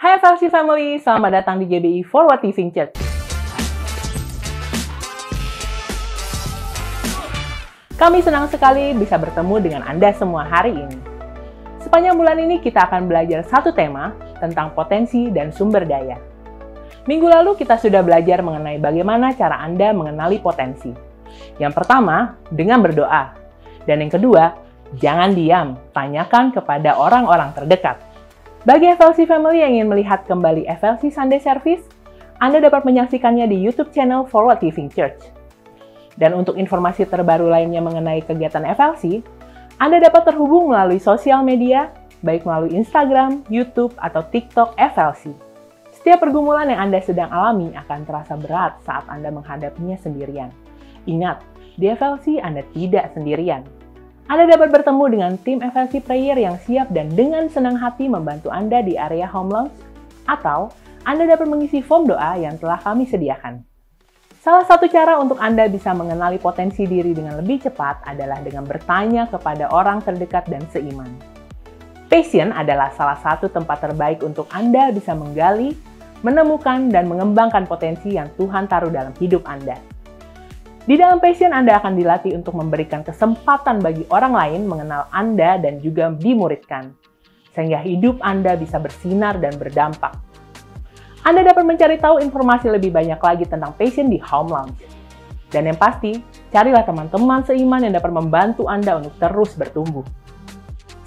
Hai FLC Family, selamat datang di GBI Forward Living Church. Kami senang sekali bisa bertemu dengan Anda semua hari ini. Sepanjang bulan ini kita akan belajar satu tema tentang potensi dan sumber daya. Minggu lalu kita sudah belajar mengenai bagaimana cara Anda mengenali potensi. Yang pertama, dengan berdoa. Dan yang kedua, jangan diam, tanyakan kepada orang-orang terdekat. Bagi FLC Family yang ingin melihat kembali FLC Sunday Service, Anda dapat menyaksikannya di YouTube channel Forward Living Church. Dan untuk informasi terbaru lainnya mengenai kegiatan FLC, Anda dapat terhubung melalui sosial media, baik melalui Instagram, YouTube, atau TikTok FLC. Setiap pergumulan yang Anda sedang alami akan terasa berat saat Anda menghadapinya sendirian. Ingat, di FLC Anda tidak sendirian. Anda dapat bertemu dengan tim FLC Prayer yang siap dan dengan senang hati membantu Anda di area home lounge, atau Anda dapat mengisi form doa yang telah kami sediakan. Salah satu cara untuk Anda bisa mengenali potensi diri dengan lebih cepat adalah dengan bertanya kepada orang terdekat dan seiman. Passion adalah salah satu tempat terbaik untuk Anda bisa menggali, menemukan, dan mengembangkan potensi yang Tuhan taruh dalam hidup Anda. Di dalam Passion, Anda akan dilatih untuk memberikan kesempatan bagi orang lain mengenal Anda dan juga dimuridkan, sehingga hidup Anda bisa bersinar dan berdampak. Anda dapat mencari tahu informasi lebih banyak lagi tentang Passion di Home Lounge. Dan yang pasti, carilah teman-teman seiman yang dapat membantu Anda untuk terus bertumbuh.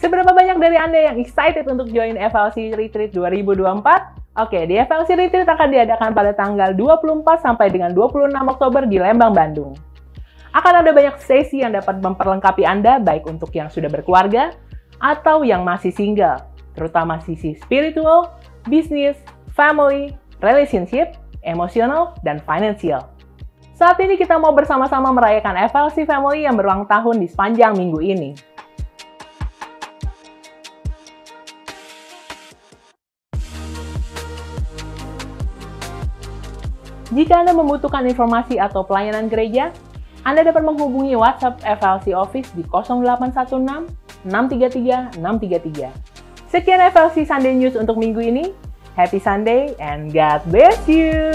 Seberapa banyak dari Anda yang excited untuk join FLC Retreat 2024? Oke, di FLC Retreat akan diadakan pada tanggal 24 sampai dengan 26 Oktober di Lembang, Bandung. Akan ada banyak sesi yang dapat memperlengkapi Anda, baik untuk yang sudah berkeluarga atau yang masih single, terutama sisi spiritual, bisnis, family, relationship, emosional, dan financial. Saat ini kita mau bersama-sama merayakan FLC Family yang berulang tahun di sepanjang minggu ini. Jika Anda membutuhkan informasi atau pelayanan gereja, Anda dapat menghubungi WhatsApp FLC Office di 0816 633 633. Sekian FLC Sunday News untuk minggu ini. Happy Sunday and God bless you!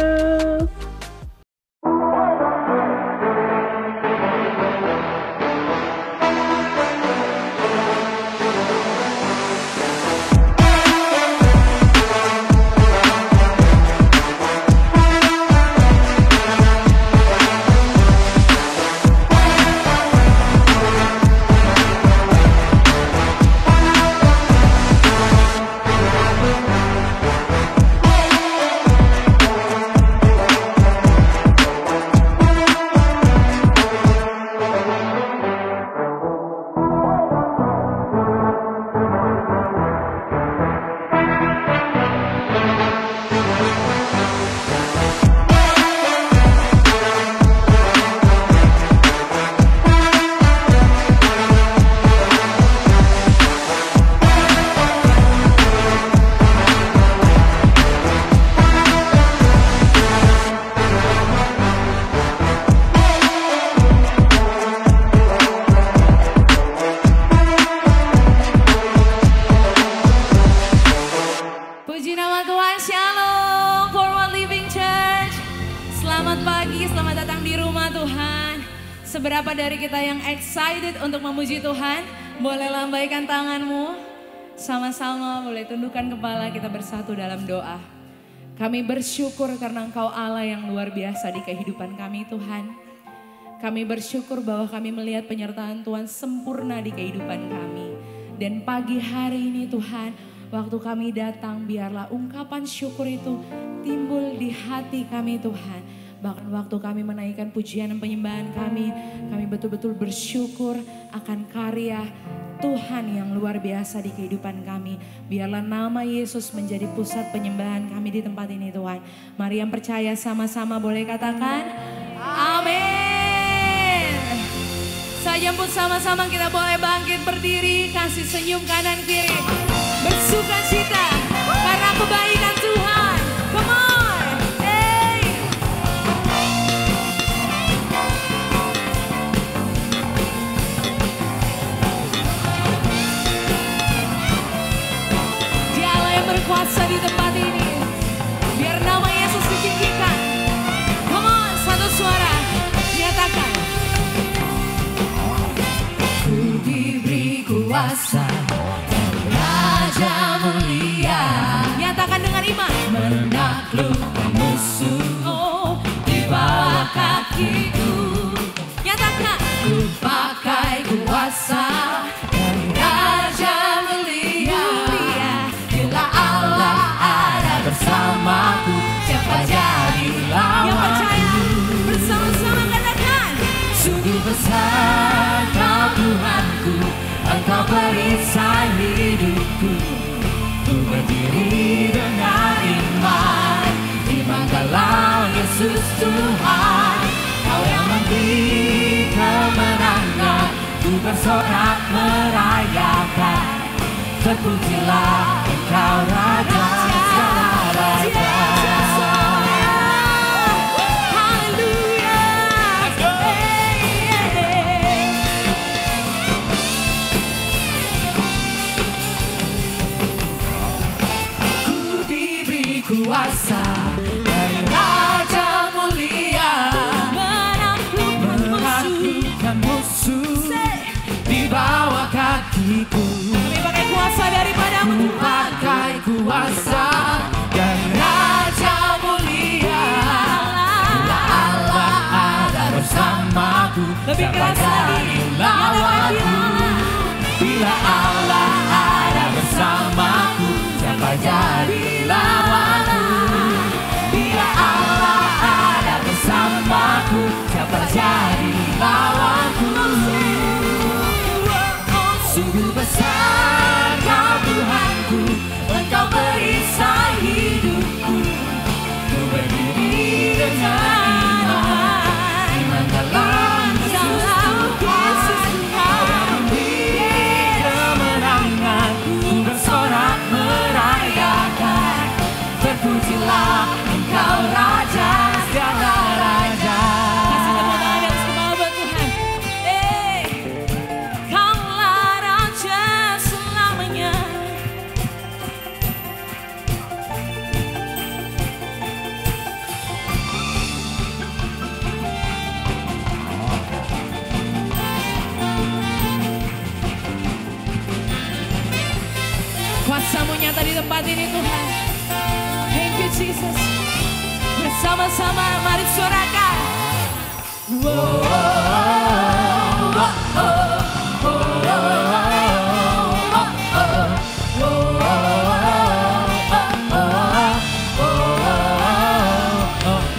Puji nama Tuhan, Shalom, Forward Living Church. Selamat pagi, selamat datang di rumah Tuhan. Seberapa dari kita yang excited untuk memuji Tuhan? Boleh lambaikan tanganmu. Sama-sama boleh tundukkan kepala, kita bersatu dalam doa. Kami bersyukur karena Engkau Allah yang luar biasa di kehidupan kami, Tuhan. Kami bersyukur bahwa kami melihat penyertaan Tuhan sempurna di kehidupan kami. Dan pagi hari ini Tuhan, waktu kami datang, biarlah ungkapan syukur itu timbul di hati kami Tuhan. Bahkan waktu kami menaikkan pujian dan penyembahan kami betul-betul bersyukur akan karya Tuhan yang luar biasa di kehidupan kami. Biarlah nama Yesus menjadi pusat penyembahan kami di tempat ini Tuhan. Mari yang percaya sama-sama boleh katakan, amin. Saya jemput sama-sama, kita boleh bangkit berdiri, kasih senyum kanan kiri. Bersuka cita karena kebaikan Tuhan. Come on, hey. Dialah yang berkuasa. kuasa di tempat ini. Biar nama Yesus ditinggikan. Come on, satu suara. Nyatakan. Ku diberi kuasa dari Raja mulia. Nyatakan dengan iman. Menaklukkan musuh. Oh, di bawah kakiku. Nyatakan. Ku pakai kuasa dari Raja mulia. Bila Allah ada bersamaku, siapa jadi lawanku? Yang percaya bersama-sama katakan. Sungguh besar Kau Tuhanku, Engkau perisai hidupku. Ku berdiri dengan iman dalam Yesus Tuhan. Kau yang memberi kemenangan, ku bersorak merayakan. Terpujilah Engkau Raja segala raja. Kuasa dari Raja mulia, menaklukkan musuh di bawah kakiku. Kami pakai kuasa daripadamu Tuhan. Pakai kuasa dari Raja mulia. Bila Allah ada bersamaku, lebih keras lagi lawanku. Bila Allah ada bersamaku, siapa jadi lawanku? Bila Allah ada bersamaku, siapa jadi lawanku? Sungguh besar Kau Tuhanku, Engkau perisai hidupku. Ku berdiri dengan iman dalam Yesus Tuhan. Kau yang memberi kemenangan, ku bersorak merayakan. Terpujilah Engkau Raja segala raja. Kasih tepuk tangan di atas kepala buat Tuhan. Kaulah Raja selamanya. Kuasa-Mu nyata di tempat ini Tuhan. Thank you Jesus. Bersama-sama mari suarakan.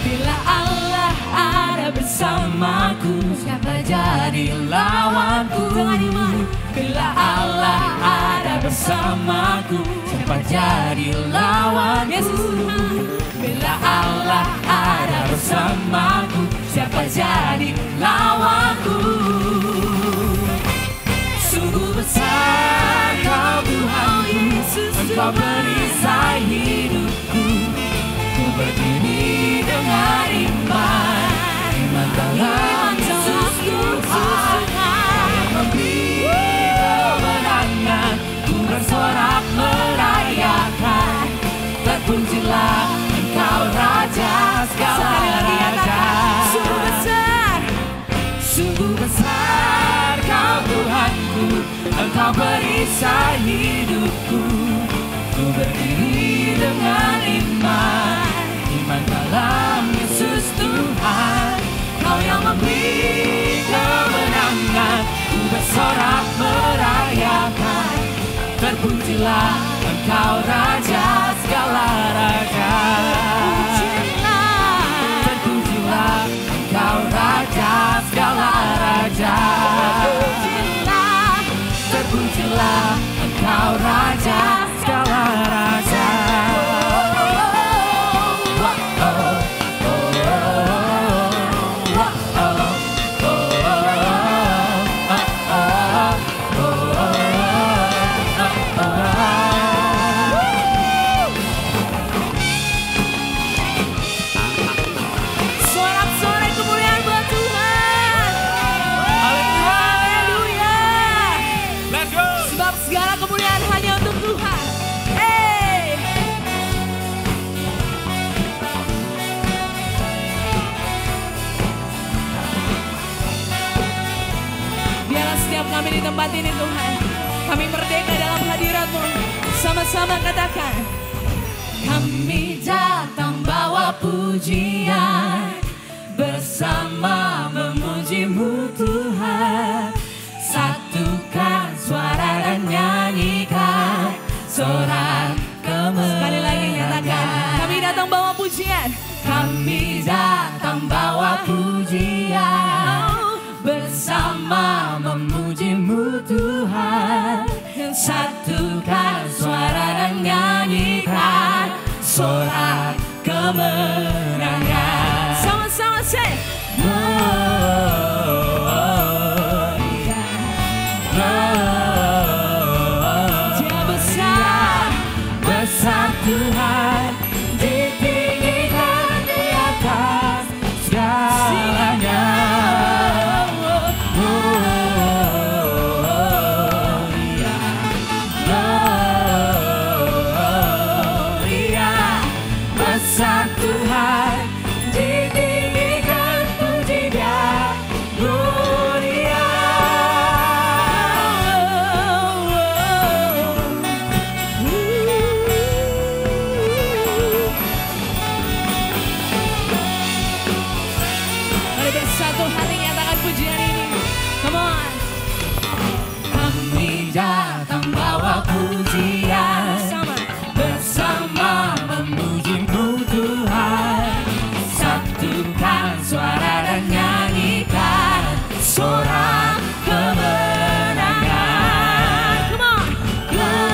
Bila Allah ada bersamaku, siapa jadi lawanku? Dengan iman. Bila Allah ada bersamaku, siapa jadi lawanku? Yesus. Bila Allah ada bersamaku, siapa jadi lawanku? Sungguh besar Kau Tuhanku, Engkau perisai hidupku. Ku berdiri dengan iman dalam Yesus Tuhan. Kau yang memberi kemenangan, ku bersorak merayakan. Terpujilah Engkau Raja segala raja. Sungguh besar, sungguh besar Kau Tuhanku, Engkau perisai hidupku. Ku berdiri dengan iman dalam Yesus Tuhan. Kau yang memberi kemenangan, ku bersorak merayakan. Terpujilah Engkau Raja segala raja. Terpujilah Engkau Raja segala raja. Terpujilah Engkau Raja segala raja. kami di tempat ini Tuhan. Kami merdeka dalam hadirat-Mu. Sama-sama katakan. Kami datang bawa pujian, bersama memuji-Mu Tuhan. Satukan suara dan nyanyikan sorak kemenangan. Sekali lagi nyatakan. Kami datang bawa pujian. Kami datang bawa pujian, bersama memuji-Mu Tuhan. Satukan suara dan nyanyikan sorak kemenangan. Sama-sama say. Dia besar, besar Tuhan, ditinggikan di atas segalanya. Besar Tuhan, ditinggikan puji Dia, gloria. Mari bersatu hati nyatakan pujian ini. Come on. Kami datang bawa pujian, bersama memuji-Mu Tuhan. Satukan suara dan nyanyikan sorak kemenangan. Come on. Gloria.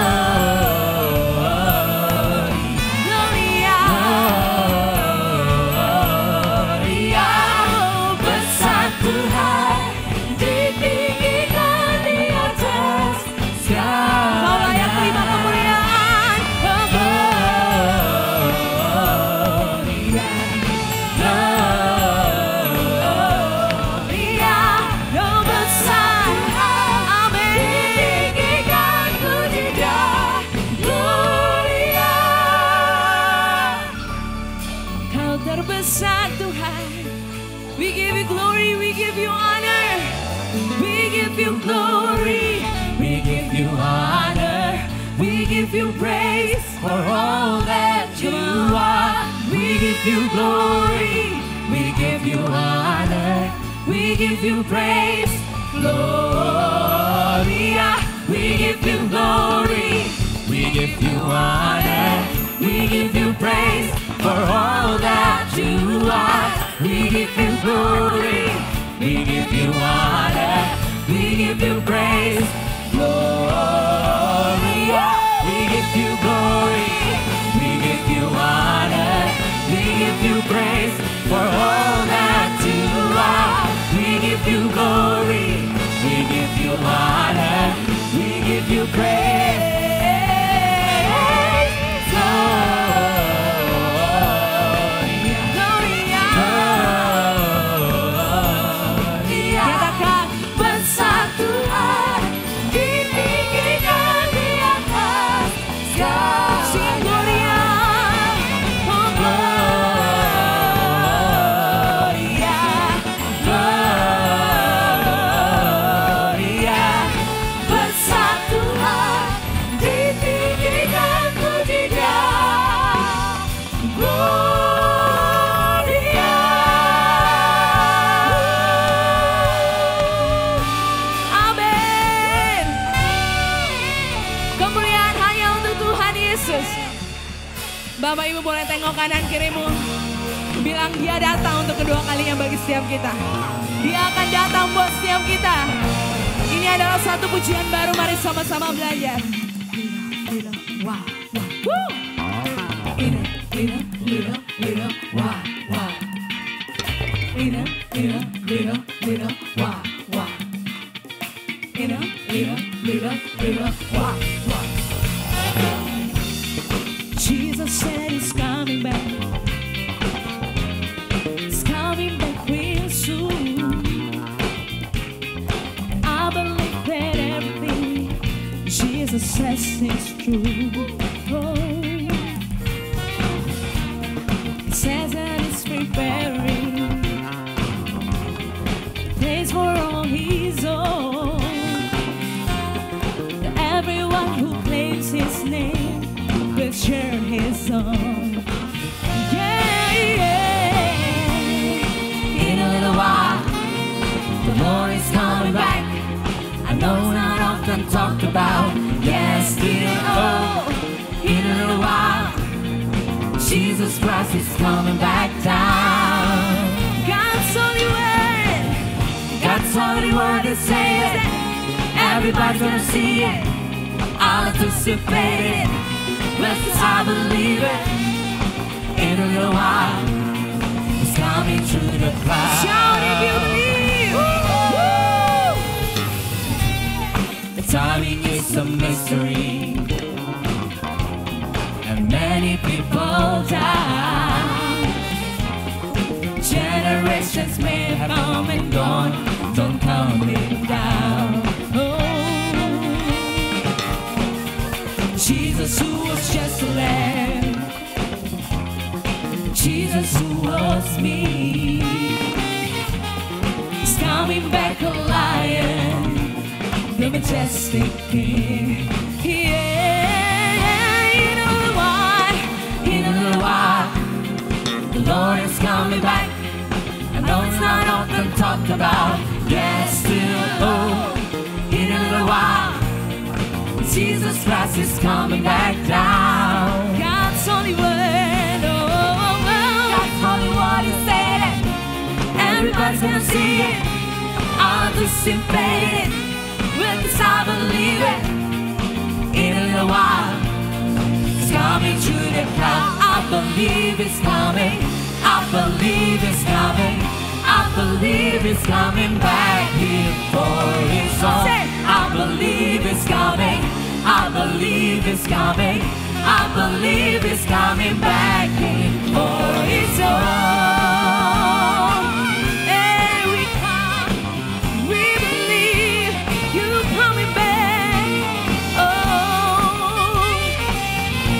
Gloria. Besar Tuhan, ditinggikan di atas segalanya. Kau layak terima kemuliaan. Terbesar Tuhan, we give you glory, we give you honor, we give you glory, we give you honor, we give you praise for all that you are. We give you glory, we give you honor, we give you praise, Gloria. We give you glory, we give you honor, we give you praise for all that you are. We give you glory, we give you honor, we give you praise, Gloria. We give you glory, we give you honor, we give you praise for all that you are. We give you glory, we give you honor, we give you praise. Bapak Ibu boleh tengok kanan kirimu. Bilang Dia datang untuk kedua kalinya bagi setiap kita. Dia akan datang buat setiap kita. Ini adalah satu pujian baru, mari sama-sama belajar. Wah, wah. Jesus said He's coming back. He's coming back real soon. I believe that everything Jesus says is true. Oh. He says that He's preparing place for all His own. heard his song. Yeah, yeah. In a little while, the Lord is coming back. I know it's not often talked about. Yes, still, oh, in a little while, Jesus Christ is coming back down. God's only word is saying it. Everybody's gonna see it. I'll anticipate it. Blessed I believe it. In a little while, it's coming through the clouds. Shout if you believe. Woo! The timing is a mystery, and many people die. Generations may have come and gone, don't count it down. Oh, Jesus who was just a lamb, Jesus who was me, is coming back a lion, the majestic King. Yeah, in a little while, the Lord is coming back. I know it's not often talked about. Yes, still, oh, in a little while, Jesus Christ is coming back down. God's only word, oh, oh, oh. God's only word is saying it. Everybody's gonna see it. I'll anticipate it. Because I believe it. In a little while, it's coming through the cloud. I believe it's coming. I believe it's coming. I believe it's coming back here for his own. I believe it's coming. I believe it's coming. I believe it's coming back here for his own. Hey, we come. We believe you coming back. Oh,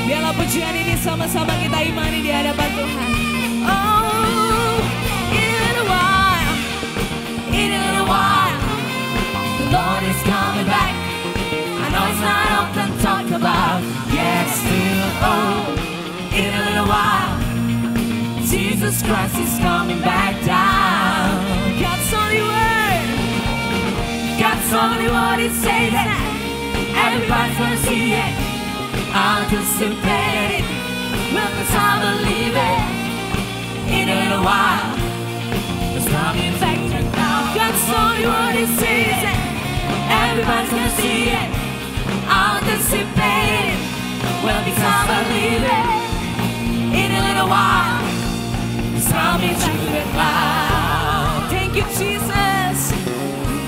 biarlah pujian ini sama-sama kita imani di hadapan Tuhan. Oh, in a little while, the Lord is coming back. I know it's not often talked about. Yes, still, oh, in a little while, Jesus Christ is coming back down. God's only word is saying that. Everybody's gonna see it. I'll anticipate it. Because I believe it. In a little while, it's coming back down. God's only word is saying it. Everybody's gonna see it. I'll anticipate it. Well, because I believe it. In a little while, it's coming through the cloud. Thank you, Jesus.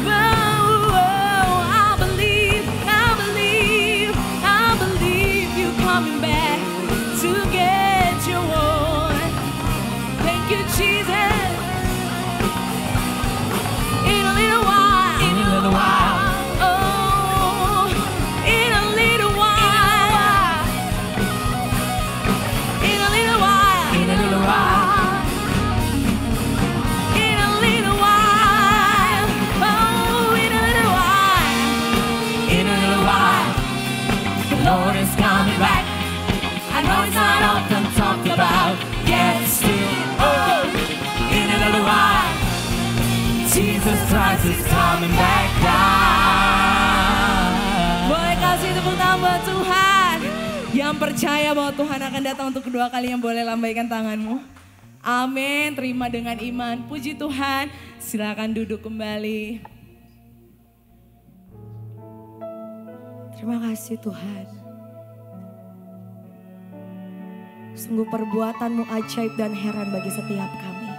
Oh, I believe you coming back to get your one. Thank you, Jesus. In a little while. In a little while. Oh, in a little while. In a little while. In a little while. In a little while. Oh, in a little while. In a little while. The Lord is coming back. I know it's not often talked about. Yet still, oh, in a little while, Jesus Christ is coming back down. Boleh kasih tepuk tangan buat Tuhan. Yang percaya bahwa Tuhan akan datang untuk kedua kalinya, boleh lambaikan tanganmu. Amin, terima dengan iman. Puji Tuhan, silakan duduk kembali. Terima kasih Tuhan. Sungguh perbuatanmu ajaib dan heran bagi setiap kami.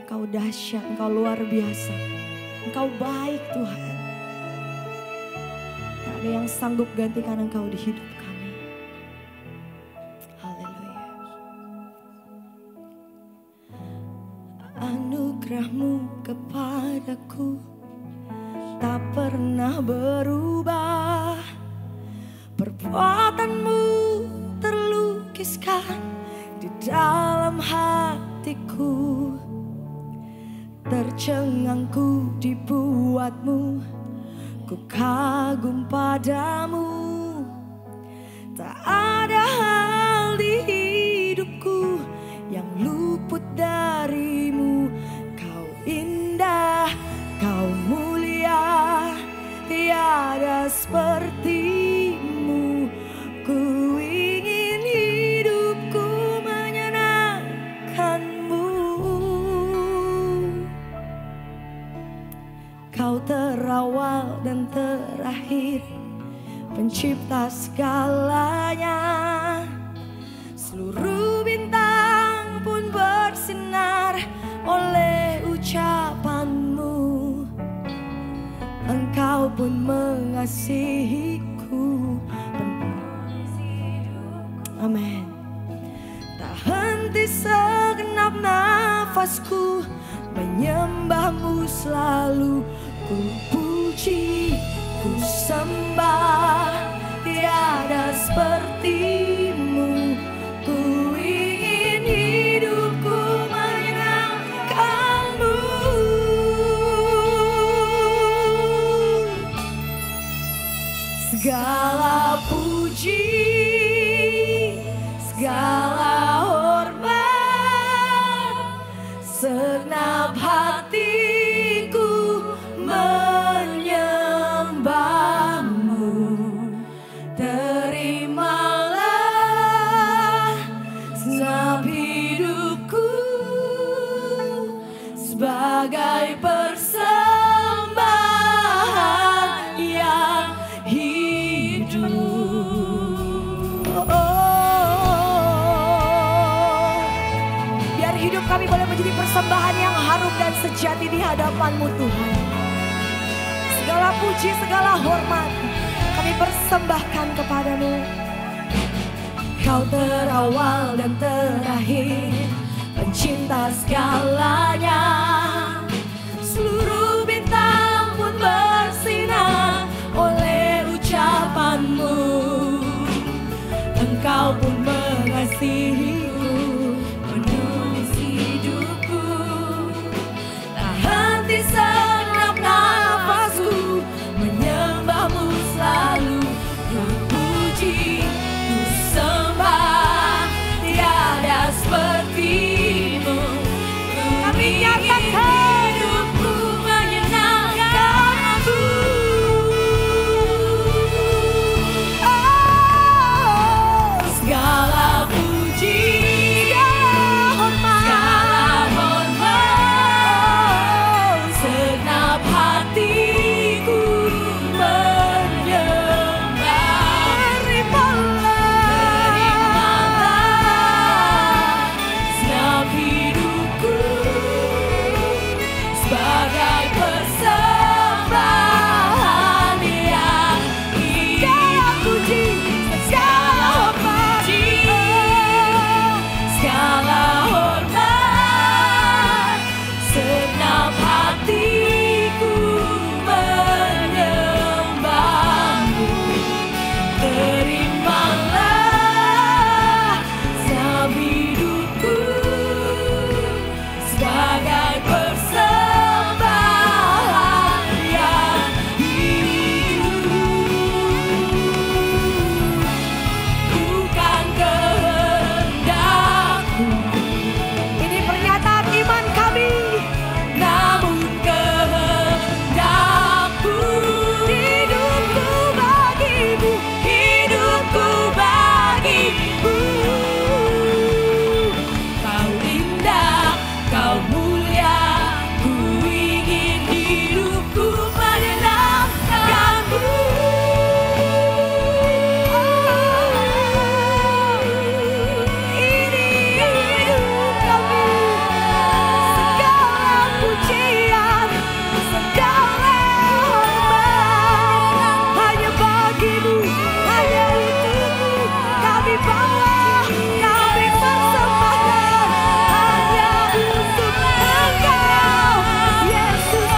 Engkau dahsyat, Engkau luar biasa. Engkau baik Tuhan. Tak ada yang sanggup gantikan Engkau di hidup kami. Haleluya. Anugerah-Mu kepadaku tak pernah berubah. Perbuatan-Mu terlukiskan di dalam hatiku. Tercengangku dibuat-Mu, ku kagum padamu. Tak segalanya. Seluruh bintang pun bersinar oleh ucapanmu. Engkau pun mengasihiku. Amin. Tak henti segenap nafasku menyembahmu selalu. Ku puji, ku sembah, tiada sepertimu. Ku ingin hidupku menyenangkanmu. Segala puji, segala hormat, segenap hatiku menyembahmu. Terimalah segenap hidupku sebagai persembahan yang hidup. Biar hidup kami boleh menjadi persembahan yang harum dan sejati di hadapan-Mu Tuhan. Segala puji, segala hormat kami persembahkan kepadamu. Kau terawal dan terakhir, pencinta segalanya. Seluruh bintang pun bersinar oleh ucapanmu. Engkau pun mengasihiku, menulis hidupku. Tak henti segenap nafasku menyembahmu selalu. Ku puji, ku sembah, tiada sepertimu. Kami nyatakan hidupku menyenangkanmu. Oh, segala puji, segala hormat, segenap hatiku menyembah. Terimalah segenap hidupku sebagai persembahan yang hidup. Segala puji, segala hormat, segenap hatiku menyembahmu. Terimalah segenap hidupku sebagai persembahan yang hidup. Bukan kehendakku, ini pernyataan iman kami, namun kehendakku. Hidupku bagimu, hidupku bagimu. Kau indah, kau mulia, ku ingin hidupku menyenangkanmu. Ini hidup kami, segala pujian, segala hormat hanya bagimu, hanya untukmu kami bawa, kami persembahkan hanya untuk Engkau, Yesus.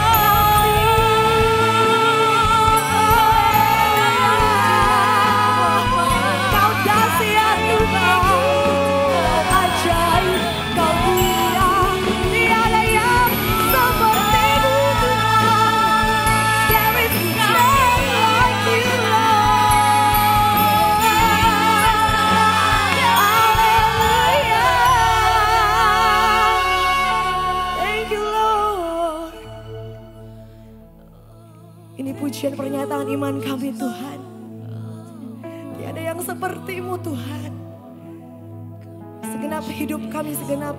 Kau dahsyat Tuhan, ajaib, Kau mulia, tiada yang seperti-Mu Tuhan. There is none like You, Lord. Hallelujah. Thank You, Lord. Ini pujian pernyataan iman kami Tuhan. Tiada yang seperti-Mu Tuhan. Segenap hidup kami, segenap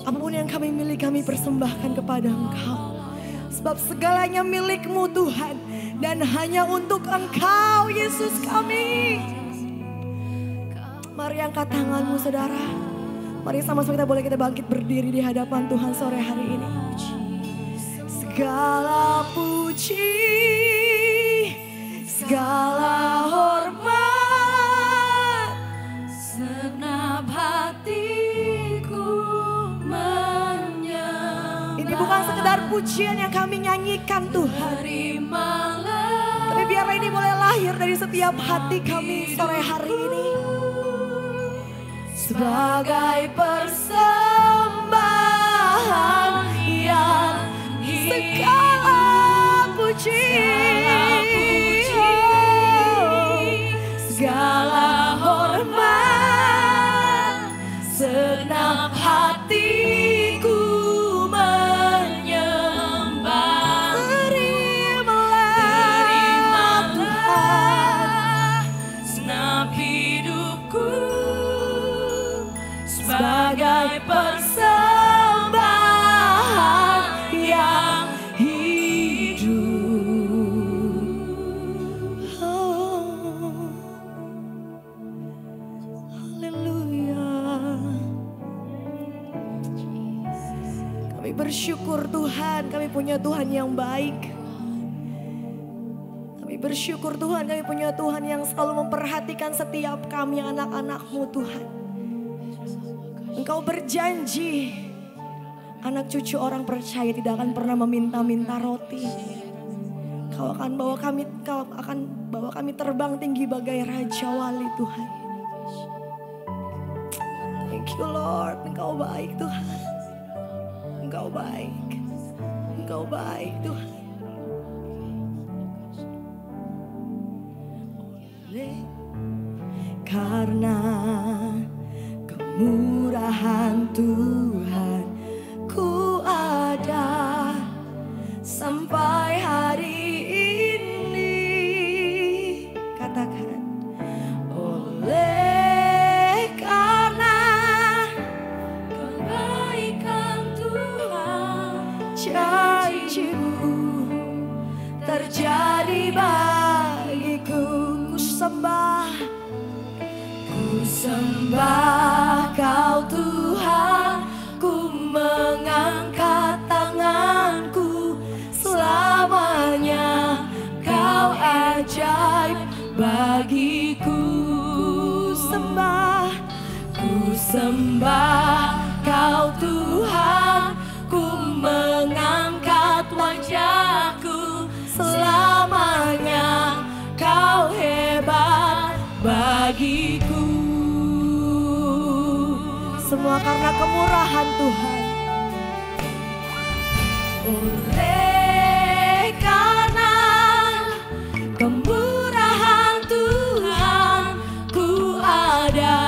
apapun yang kami miliki kami persembahkan kepada Engkau. Sebab segalanya milik-Mu Tuhan. Dan hanya untuk Engkau Yesus kami. Mari angkat tangan-Mu saudara. Mari sama-sama kita bangkit berdiri di hadapan Tuhan sore hari ini. Segala puji, segala hormat, Segenap hatiku menyembah. ini bukan sekedar pujian yang kami nyanyikan Tuhan. Terimalah Tapi biarlah ini boleh lahir dari setiap hati kami sore hari ini. Sebagai persembahan yang segala puji, segala hormat, segenap hatiku menyembah. Terimalah Tuhan segenap hidupku sebagai persembahan yang hidup. Oh, haleluya. Kami bersyukur Tuhan, kami punya Tuhan yang baik. Kami bersyukur Tuhan, kami punya Tuhan yang selalu memperhatikan setiap kami anak-anak-Mu Tuhan. Engkau berjanji, anak cucu orang percaya tidak akan pernah meminta-minta roti. Kau akan bawa kami terbang tinggi bagai Raja Wali Tuhan. Thank you Lord, Engkau baik Tuhan. Engkau baik. Engkau baik Tuhan. Karena kemurahan Tuhan ku ada sampai hari ini. Katakan, oleh karena kebaikan Tuhan, janji-Mu terjadi bagiku. Ku sembah Kau Tuhan, ku mengangkat tanganku. Selamanya Kau ajaib bagiku. Ku sembah Kau Tuhan, ku mengangkat wajahku. Selamanya Kau hebat bagiku. Semua karena kemurahan Tuhan. Oleh karena kemurahan Tuhan, ku ada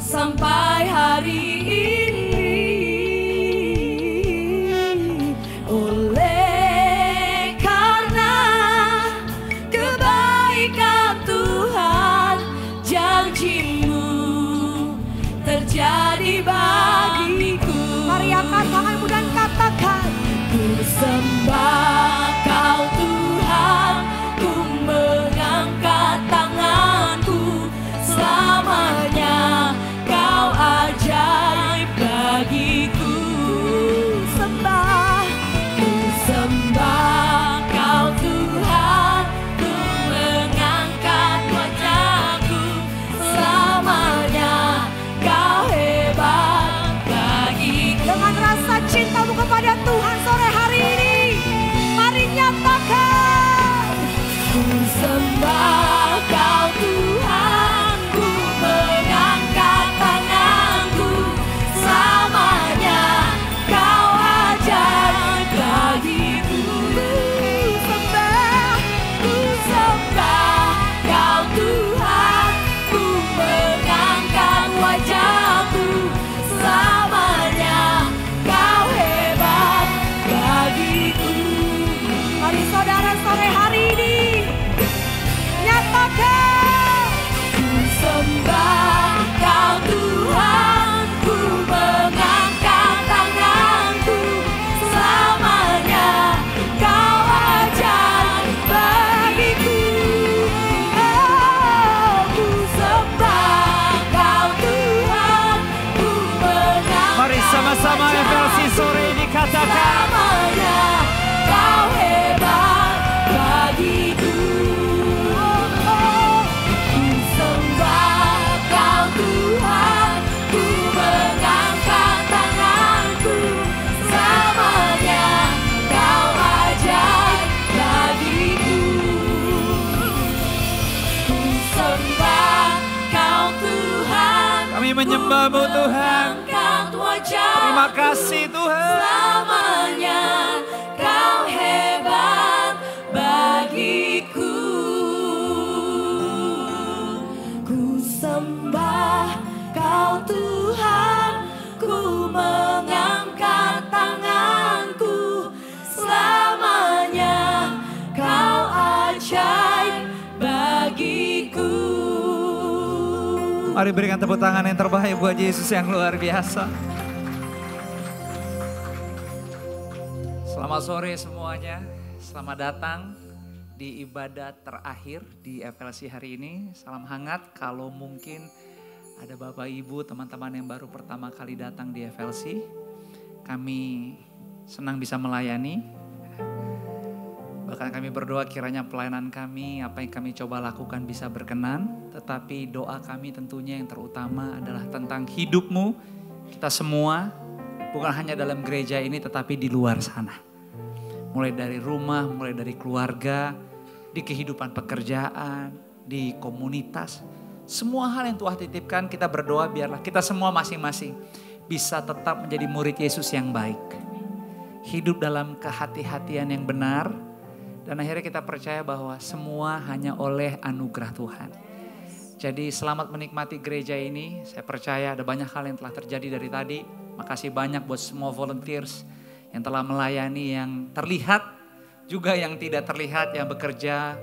sampai hari ini. Oleh karena kebaikan Tuhan, janji-Mu terjadi bagiku. Mari angkat tanganmu dan katakan, ku sembah Kau Tuhan, ku mengangkat tanganku. Selamanya Kau ajaib bagiku. Ku sembah Kau Tuhan, ku mengangkat wajahku. Selamanya Kau hebat bagiku. Dengan rasa cintamu kepada Tuhan sore hari ini, mari nyatakan, ku sembah Kau Tuhan, ku mengangkat tanganku. Selamanya Kau ajaib bagiku. Ku sembah Kau Tuhan, ku mengangkat wajahku. Selamanya Kau hebat bagiku. rasakan. Selamanya kau hebat bagiku. Ku sembah kau Tuhan, ku mengangkat tanganku. Selamanya kau ajaib bagiku. Ku sembah kau Tuhan, Kami menyembah-Mu Tuhan. angkat wajah. Terima kasih Tuhan. Selamanya kau hebat bagiku. Ku sembah kau Tuhan, ku mengangkat tanganku. Selamanya kau ajaib bagiku. Mari berikan tepuk tangan yang terbaik buat Yesus yang luar biasa. Selamat sore semuanya, selamat datang di ibadah terakhir di FLC hari ini. Salam hangat, kalau mungkin ada Bapak Ibu, teman-teman yang baru pertama kali datang di FLC. Kami senang bisa melayani. Bahkan kami berdoa kiranya pelayanan kami, apa yang kami coba lakukan bisa berkenan. Tetapi doa kami tentunya yang terutama adalah tentang hidupmu, kita semua. Bukan hanya dalam gereja ini tetapi di luar sana. Mulai dari rumah, mulai dari keluarga, di kehidupan pekerjaan, di komunitas. Semua hal yang Tuhan titipkan kita berdoa biarlah kita semua masing-masing bisa tetap menjadi murid Yesus yang baik. Hidup dalam kehati-hatian yang benar. Dan akhirnya kita percaya bahwa semua hanya oleh anugerah Tuhan. Jadi selamat menikmati gereja ini. Saya percaya ada banyak hal yang telah terjadi dari tadi. Makasih banyak buat semua volunteers yang telah melayani, yang terlihat juga yang tidak terlihat, yang bekerja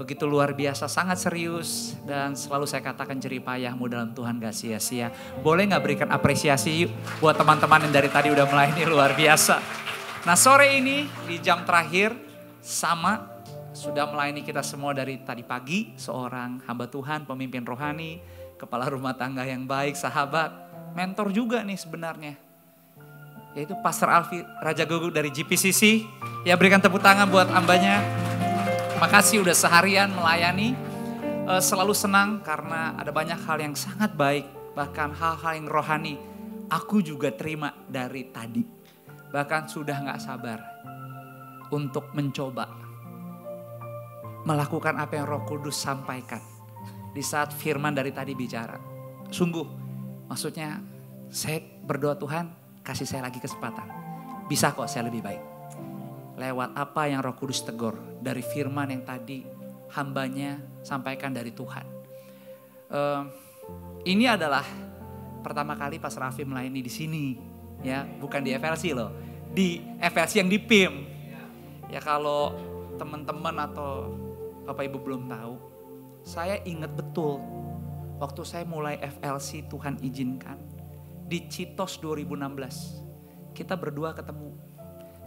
begitu luar biasa, sangat serius. Dan selalu saya katakan jerih payahmu dalam Tuhan gak sia-sia. Boleh gak berikan apresiasi yuk buat teman-teman yang dari tadi udah melayani luar biasa. Nah sore ini di jam terakhir sama sudah melayani kita semua dari tadi pagi. Seorang hamba Tuhan, pemimpin rohani, kepala rumah tangga yang baik, sahabat, mentor juga nih sebenarnya. Yaitu Pastor Alfi Raja Gugu dari GPCC. Ya berikan tepuk tangan buat hambanya. Makasih udah seharian melayani. Selalu senang karena ada banyak hal yang sangat baik. Bahkan hal-hal yang rohani aku juga terima dari tadi. Bahkan sudah gak sabar untuk mencoba melakukan apa yang Roh Kudus sampaikan di saat firman dari tadi bicara. Sungguh, maksudnya saya berdoa Tuhan kasih saya lagi kesempatan. Bisa kok saya lebih baik. Lewat apa yang Roh Kudus tegur dari firman yang tadi hambanya sampaikan dari Tuhan. Ini adalah pertama kali Pastor Raffi melayani di sini, ya, bukan di FLC loh, di FLC yang di PIM. Ya kalau teman-teman atau Bapak Ibu belum tahu, saya ingat betul waktu saya mulai FLC Tuhan izinkan di Citos 2016. Kita berdua ketemu.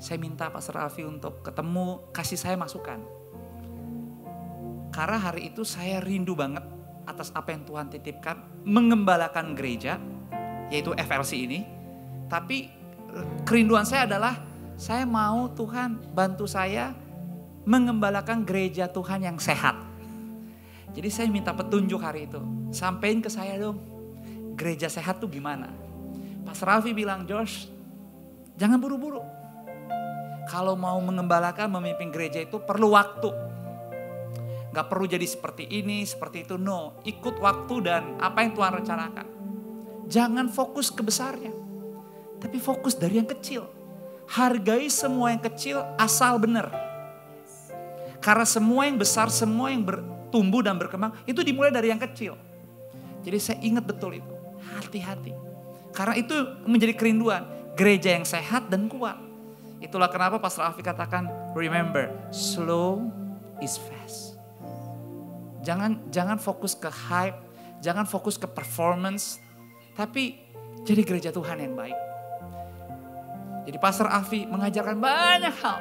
Saya minta Pastor Alfi untuk ketemu, kasih saya masukan. Karena hari itu saya rindu banget atas apa yang Tuhan titipkan, mengembalakan gereja, yaitu FLC ini. Tapi kerinduan saya adalah saya mau Tuhan bantu saya mengembalakan gereja Tuhan yang sehat. Jadi saya minta petunjuk hari itu. Sampein ke saya dong, gereja sehat tuh gimana? Pastor Alfi bilang, Josh, jangan buru-buru. Kalau mau mengembalakan, memimpin gereja itu perlu waktu. Gak perlu jadi seperti ini, seperti itu. No, ikut waktu dan apa yang Tuhan rencanakan. Jangan fokus ke besarnya, tapi fokus dari yang kecil. Hargai semua yang kecil asal benar. Karena semua yang besar, semua yang bertumbuh dan berkembang itu dimulai dari yang kecil. Jadi saya ingat betul itu. Hati-hati. Karena itu menjadi kerinduan. Gereja yang sehat dan kuat. Itulah kenapa Pastor Alfi katakan, remember, slow is fast. Jangan fokus ke hype, jangan fokus ke performance, tapi jadi gereja Tuhan yang baik. Jadi Pastor Alfi mengajarkan banyak hal.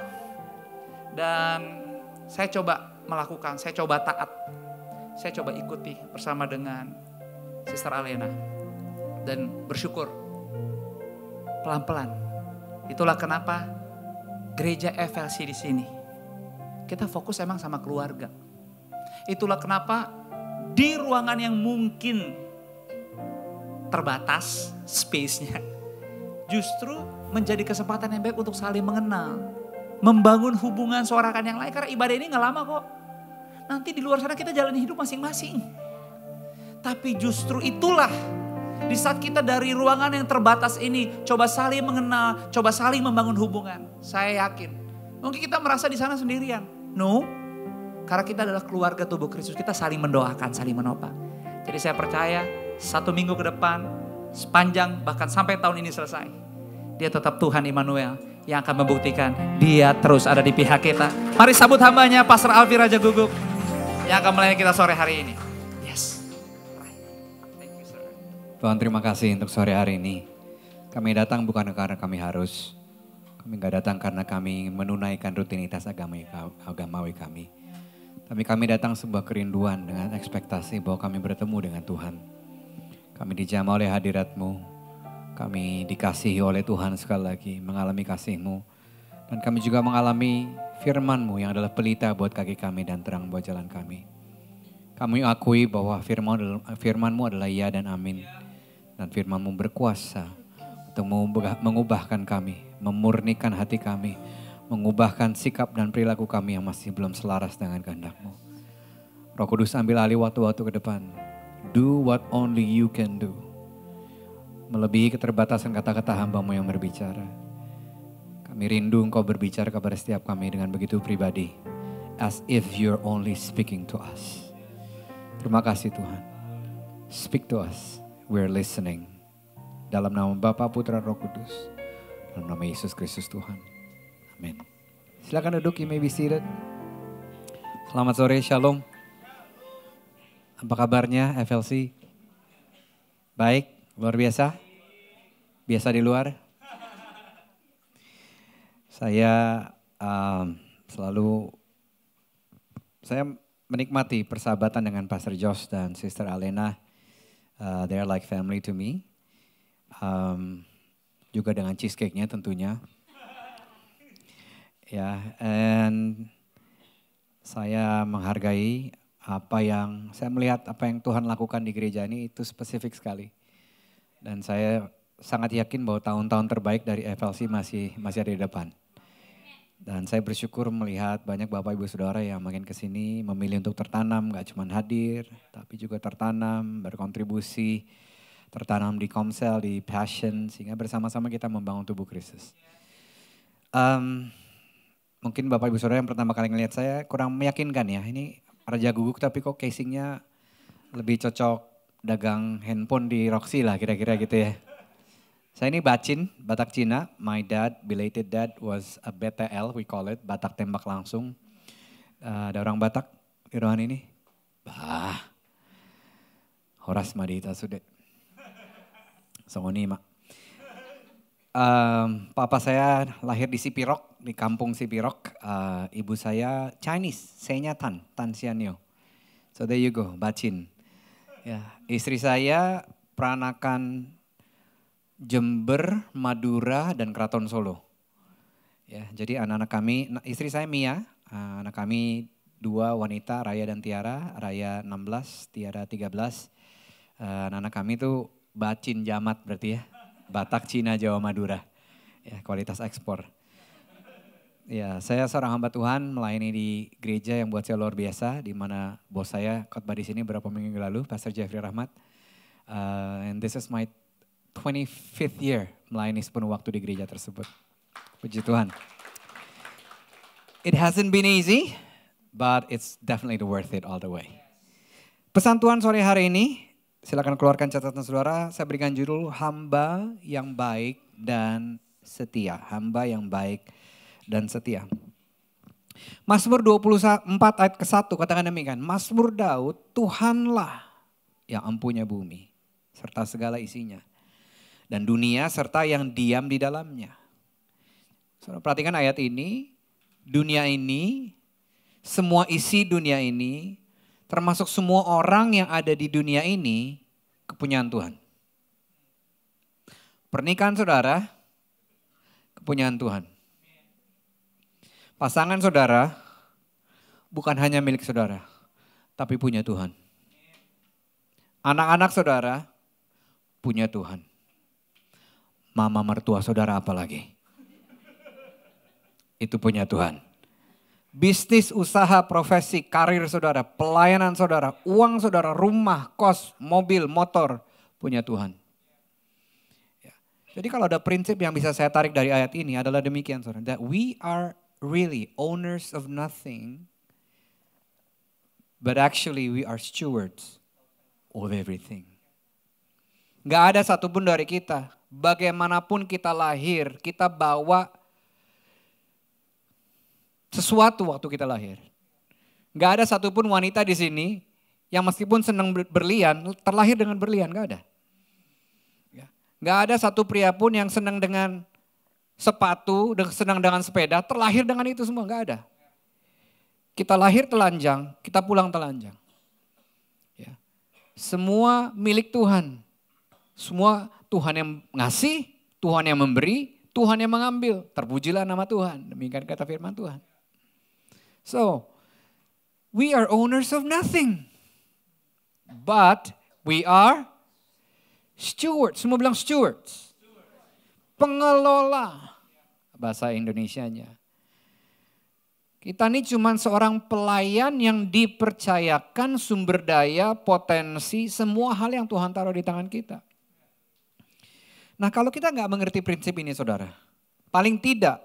Dan saya coba melakukan, saya coba taat. Saya coba ikuti bersama dengan Sister Alena. Dan bersyukur pelan-pelan Itulah kenapa gereja FLC di sini kita fokus emang sama keluarga. Itulah kenapa di ruangan yang mungkin terbatas space-nya, justru menjadi kesempatan yang baik untuk saling mengenal. Membangun hubungan seorang yang lain. Karena ibadah ini gak lama kok. Nanti di luar sana kita jalani hidup masing-masing. Tapi justru itulah, di saat kita dari ruangan yang terbatas ini coba saling mengenal, coba saling membangun hubungan. Saya yakin, mungkin kita merasa di sana sendirian. No, karena kita adalah keluarga tubuh Kristus, kita saling mendoakan, saling menopang. Jadi saya percaya 1 minggu ke depan, sepanjang bahkan sampai tahun ini selesai, dia tetap Tuhan Immanuel yang akan membuktikan dia terus ada di pihak kita. Mari sambut hambanya Pastor Alfi Raja Guguk yang akan melayani kita sore hari ini. Yes. Tuhan, terima kasih untuk sore hari ini. Kami datang bukan karena kami harus. Kami gak datang karena kami menunaikan rutinitas agamawi kami. Tapi kami datang sebuah kerinduan dengan ekspektasi bahwa kami bertemu dengan Tuhan. Kami dijamah oleh hadirat-Mu. Kami dikasihi oleh Tuhan sekali lagi, mengalami kasih-Mu. Dan kami juga mengalami firman-Mu yang adalah pelita buat kaki kami dan terang buat jalan kami. Kami akui bahwa firman-Mu adalah ya dan amin. Dan firman-Mu berkuasa untuk mengubahkan kami, memurnikan hati kami, mengubahkan sikap dan perilaku kami yang masih belum selaras dengan kehendak-Mu. Roh Kudus ambil alih waktu-waktu ke depan. Do what only you can do. Melebihi keterbatasan kata-kata hamba-Mu yang berbicara. Kami rindu Engkau berbicara kepada setiap kami dengan begitu pribadi. As if you're only speaking to us. Terima kasih Tuhan. Speak to us. We're listening. Dalam nama Bapa, Putra, Roh Kudus. Dalam nama Yesus Kristus Tuhan. Amin. Silakan duduk, you may be seated. Selamat sore, Shalom. Apa kabarnya FLC? Baik, luar biasa? Biasa di luar? Saya saya menikmati persahabatan dengan Pastor Josh dan Sister Alena. They're like family to me. Juga dengan cheesecake-nya tentunya. Ya, and saya menghargai saya melihat apa yang Tuhan lakukan di gereja ini itu spesifik sekali. Dan saya sangat yakin bahwa tahun-tahun terbaik dari FLC masih ada di depan. Dan saya bersyukur melihat banyak Bapak Ibu Saudara yang makin kesini memilih untuk tertanam, gak cuma hadir, tapi juga tertanam, berkontribusi, tertanam di Komsel, di Passion, sehingga bersama-sama kita membangun tubuh Kristus. Mungkin Bapak Ibu Saudara yang pertama kali ngelihat saya kurang meyakinkan ya, ini Raja Guguk tapi kok casingnya lebih cocok dagang handphone di Roxy lah kira-kira gitu ya. Saya ini Bacin, Batak Cina. My dad, belated dad was a BTL, we call it, Batak tembak langsung. Ada orang Batak di ruangan ini? Bah, Horas Madita sudah. Songoni mak. Papa saya lahir di Sipirok, di kampung Sipirok. Ibu saya Chinese, Senya Tan Sianyo. So there you go, Bacin. Ya, istri saya peranakan Jember, Madura, dan Keraton Solo. Ya, jadi anak-anak kami, istri saya Mia, anak kami 2 wanita, Raya dan Tiara. Raya 16, Tiara 13. Anak-anak kami tuh Bacin Jamat berarti ya. Batak, Cina, Jawa, Madura. Ya, kualitas ekspor. Ya, saya seorang hamba Tuhan melayani di gereja yang buat saya luar biasa. Di mana bos saya khotbah di sini beberapa minggu lalu, Pastor Jeffrey Rahmat. And this is my 25th year melayani sepenuh waktu di gereja tersebut. Puji Tuhan. It hasn't been easy, but it's definitely worth it all the way. Pesan Tuhan sore hari ini, silakan keluarkan catatan saudara. Saya berikan judul hamba yang baik dan setia. Hamba yang baik dan setia. Mazmur 24 ayat ke-1 katakan demikian. Mazmur Daud, Tuhanlah yang empunya bumi serta segala isinya. Dan dunia serta yang diam di dalamnya. Saudara perhatikan ayat ini. Dunia ini, semua isi dunia ini, termasuk semua orang yang ada di dunia ini, kepunyaan Tuhan. Pernikahan saudara, kepunyaan Tuhan. Pasangan saudara bukan hanya milik saudara, tapi punya Tuhan. Anak-anak saudara punya Tuhan. Mama mertua saudara apalagi. Itu punya Tuhan. Bisnis, usaha, profesi, karir saudara, pelayanan saudara, uang saudara, rumah, kos, mobil, motor, punya Tuhan. Ya. Jadi kalau ada prinsip yang bisa saya tarik dari ayat ini adalah demikian saudara. That we are really owners of nothing, but actually we are stewards of everything. Gak ada satupun dari kita, bagaimanapun kita lahir, kita bawa sesuatu waktu kita lahir. Gak ada satupun wanita di sini yang meskipun senang berlian, terlahir dengan berlian, gak ada. Gak ada satu pria pun yang senang dengan sepatu, senang dengan sepeda, terlahir dengan itu semua, gak ada. Kita lahir telanjang, kita pulang telanjang. Ya. Semua milik Tuhan. Semua Tuhan yang ngasih, Tuhan yang memberi, Tuhan yang mengambil. Terpujilah nama Tuhan, demikian kata firman Tuhan. So, we are owners of nothing. But we are stewards. Semua bilang stewards. Pengelola. Bahasa Indonesianya. Kita ini cuma seorang pelayan yang dipercayakan sumber daya, potensi, semua hal yang Tuhan taruh di tangan kita. Nah kalau kita nggak mengerti prinsip ini saudara, paling tidak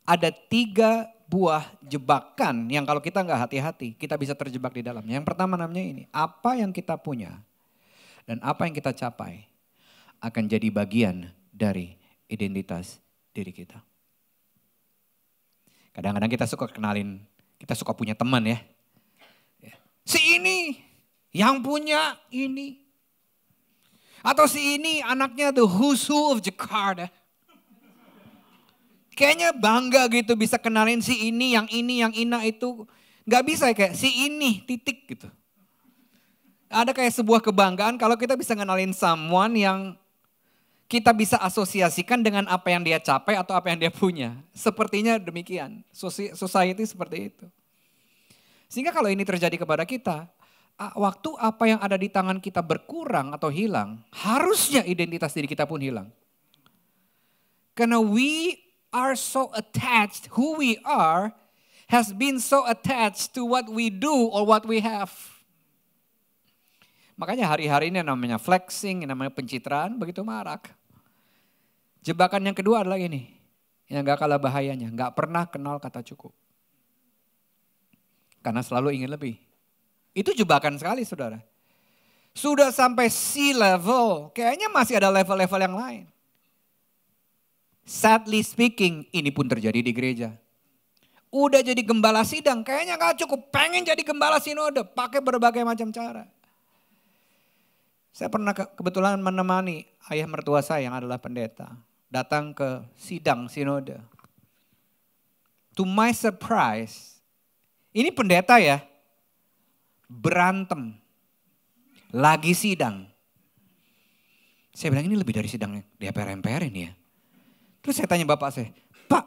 ada 3 buah jebakan yang kalau kita nggak hati-hati, kita bisa terjebak di dalamnya. Yang pertama namanya ini, apa yang kita punya dan apa yang kita capai akan jadi bagian dari identitas diri kita. Kadang-kadang kita suka kenalin, kita suka punya teman ya. Si ini yang punya ini. Atau si ini anaknya the who's who of Jakarta. Kayaknya bangga gitu bisa kenalin si ini, yang ina itu. Gak bisa kayak si ini titik gitu. Ada kayak sebuah kebanggaan kalau kita bisa kenalin someone yang kita bisa asosiasikan dengan apa yang dia capai atau apa yang dia punya. Sepertinya demikian. Society seperti itu. Sehingga kalau ini terjadi kepada kita, waktu apa yang ada di tangan kita berkurang atau hilang, harusnya identitas diri kita pun hilang. Karena we are so attached, who we are has been so attached to what we do or what we have. Makanya hari-hari ini namanya flexing, namanya pencitraan begitu marak. Jebakan yang kedua adalah ini, yang gak kalah bahayanya, gak pernah kenal kata cukup. Karena selalu ingin lebih. Itu jebakan sekali saudara. Sudah sampai sea level, kayaknya masih ada level-level yang lain. Sadly speaking, ini pun terjadi di gereja. Udah jadi gembala sidang, kayaknya gak cukup, pengen jadi gembala sinode, pakai berbagai macam cara. Saya pernah kebetulan menemani ayah mertua saya yang adalah pendeta. Datang ke sidang sinode. To my surprise, ini pendeta ya, berantem. Lagi sidang. Saya bilang ini lebih dari sidang di DPR-MPR ini ya. Terus saya tanya bapak saya, Pak,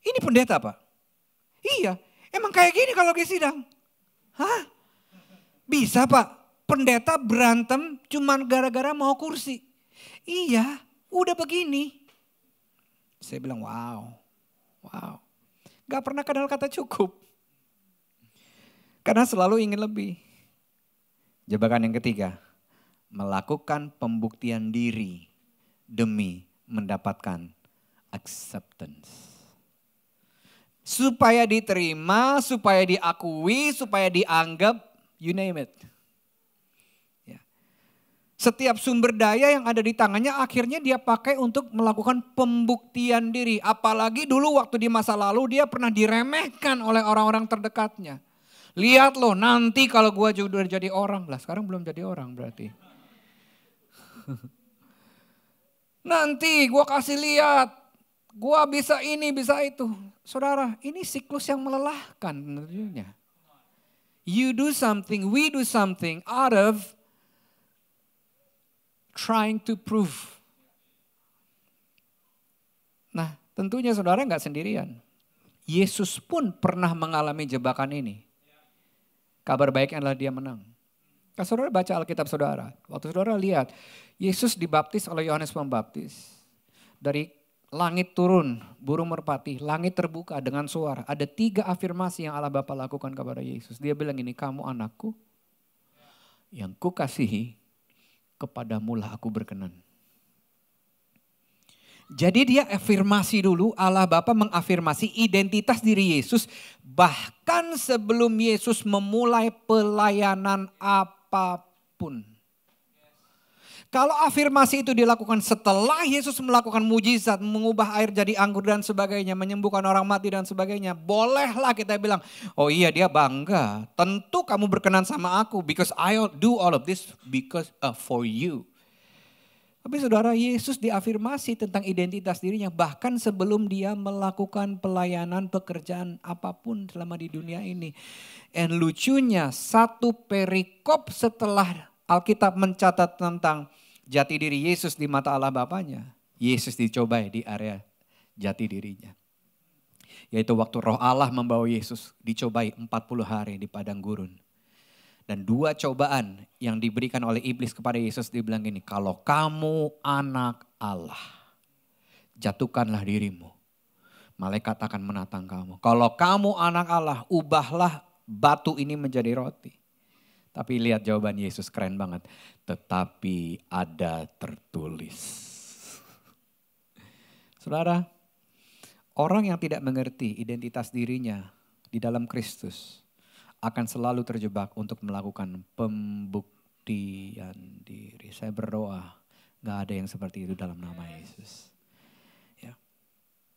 ini pendeta Pak? Iya, emang kayak gini kalau lagi sidang? Hah? Bisa Pak? Pendeta berantem cuman gara-gara mau kursi. Iya, udah begini. Saya bilang wow. Gak pernah kenal kata cukup. Karena selalu ingin lebih. Jebakan yang ketiga, melakukan pembuktian diri demi mendapatkan acceptance. Supaya diterima, supaya diakui, supaya dianggap, you name it. Setiap sumber daya yang ada di tangannya akhirnya dia pakai untuk melakukan pembuktian diri. Apalagi dulu waktu di masa lalu dia pernah diremehkan oleh orang-orang terdekatnya. Lihat loh nanti kalau gue udah jadi orang. Lah sekarang belum jadi orang berarti. Nanti gue kasih lihat. Gue bisa ini bisa itu. Saudara ini siklus yang melelahkan tentunya. You do something, we do something out of trying to prove. Nah, Tentunya saudara nggak sendirian. Yesus pun pernah mengalami jebakan ini. Kabar baiknya adalah dia menang. Kalau saudara baca Alkitab saudara, waktu saudara lihat Yesus dibaptis oleh Yohanes Pembaptis. Dari langit turun burung merpati, langit terbuka dengan suara. Ada 3 afirmasi yang Allah Bapa lakukan kepada Yesus. Dia bilang ini, kamu anakku yang kukasihi, kepadamulah aku berkenan. Jadi dia afirmasi dulu, Allah Bapa mengafirmasi identitas diri Yesus bahkan sebelum Yesus memulai pelayanan apapun. Kalau afirmasi itu dilakukan setelah Yesus melakukan mujizat, mengubah air jadi anggur dan sebagainya, menyembuhkan orang mati dan sebagainya, bolehlah kita bilang, oh iya dia bangga, tentu kamu berkenan sama aku because I do all of this because for you. Tapi saudara, Yesus diafirmasi tentang identitas dirinya bahkan sebelum dia melakukan pelayanan pekerjaan apapun selama di dunia ini. And lucunya satu perikop setelah Alkitab mencatat tentang jati diri Yesus di mata Allah Bapanya, Yesus dicobai di area jati dirinya. Yaitu waktu Roh Allah membawa Yesus dicobai 40 hari di padang gurun. Dan 2 cobaan yang diberikan oleh iblis kepada Yesus dibilang gini, kalau kamu anak Allah, jatuhkanlah dirimu. Malaikat akan menatang kamu. Kalau kamu anak Allah, ubahlah batu ini menjadi roti. Tapi lihat jawaban Yesus keren banget. Tetapi ada tertulis. Saudara, orang yang tidak mengerti identitas dirinya di dalam Kristus akan selalu terjebak untuk melakukan pembuktian diri. Saya berdoa gak ada yang seperti itu dalam nama Yesus. Ya.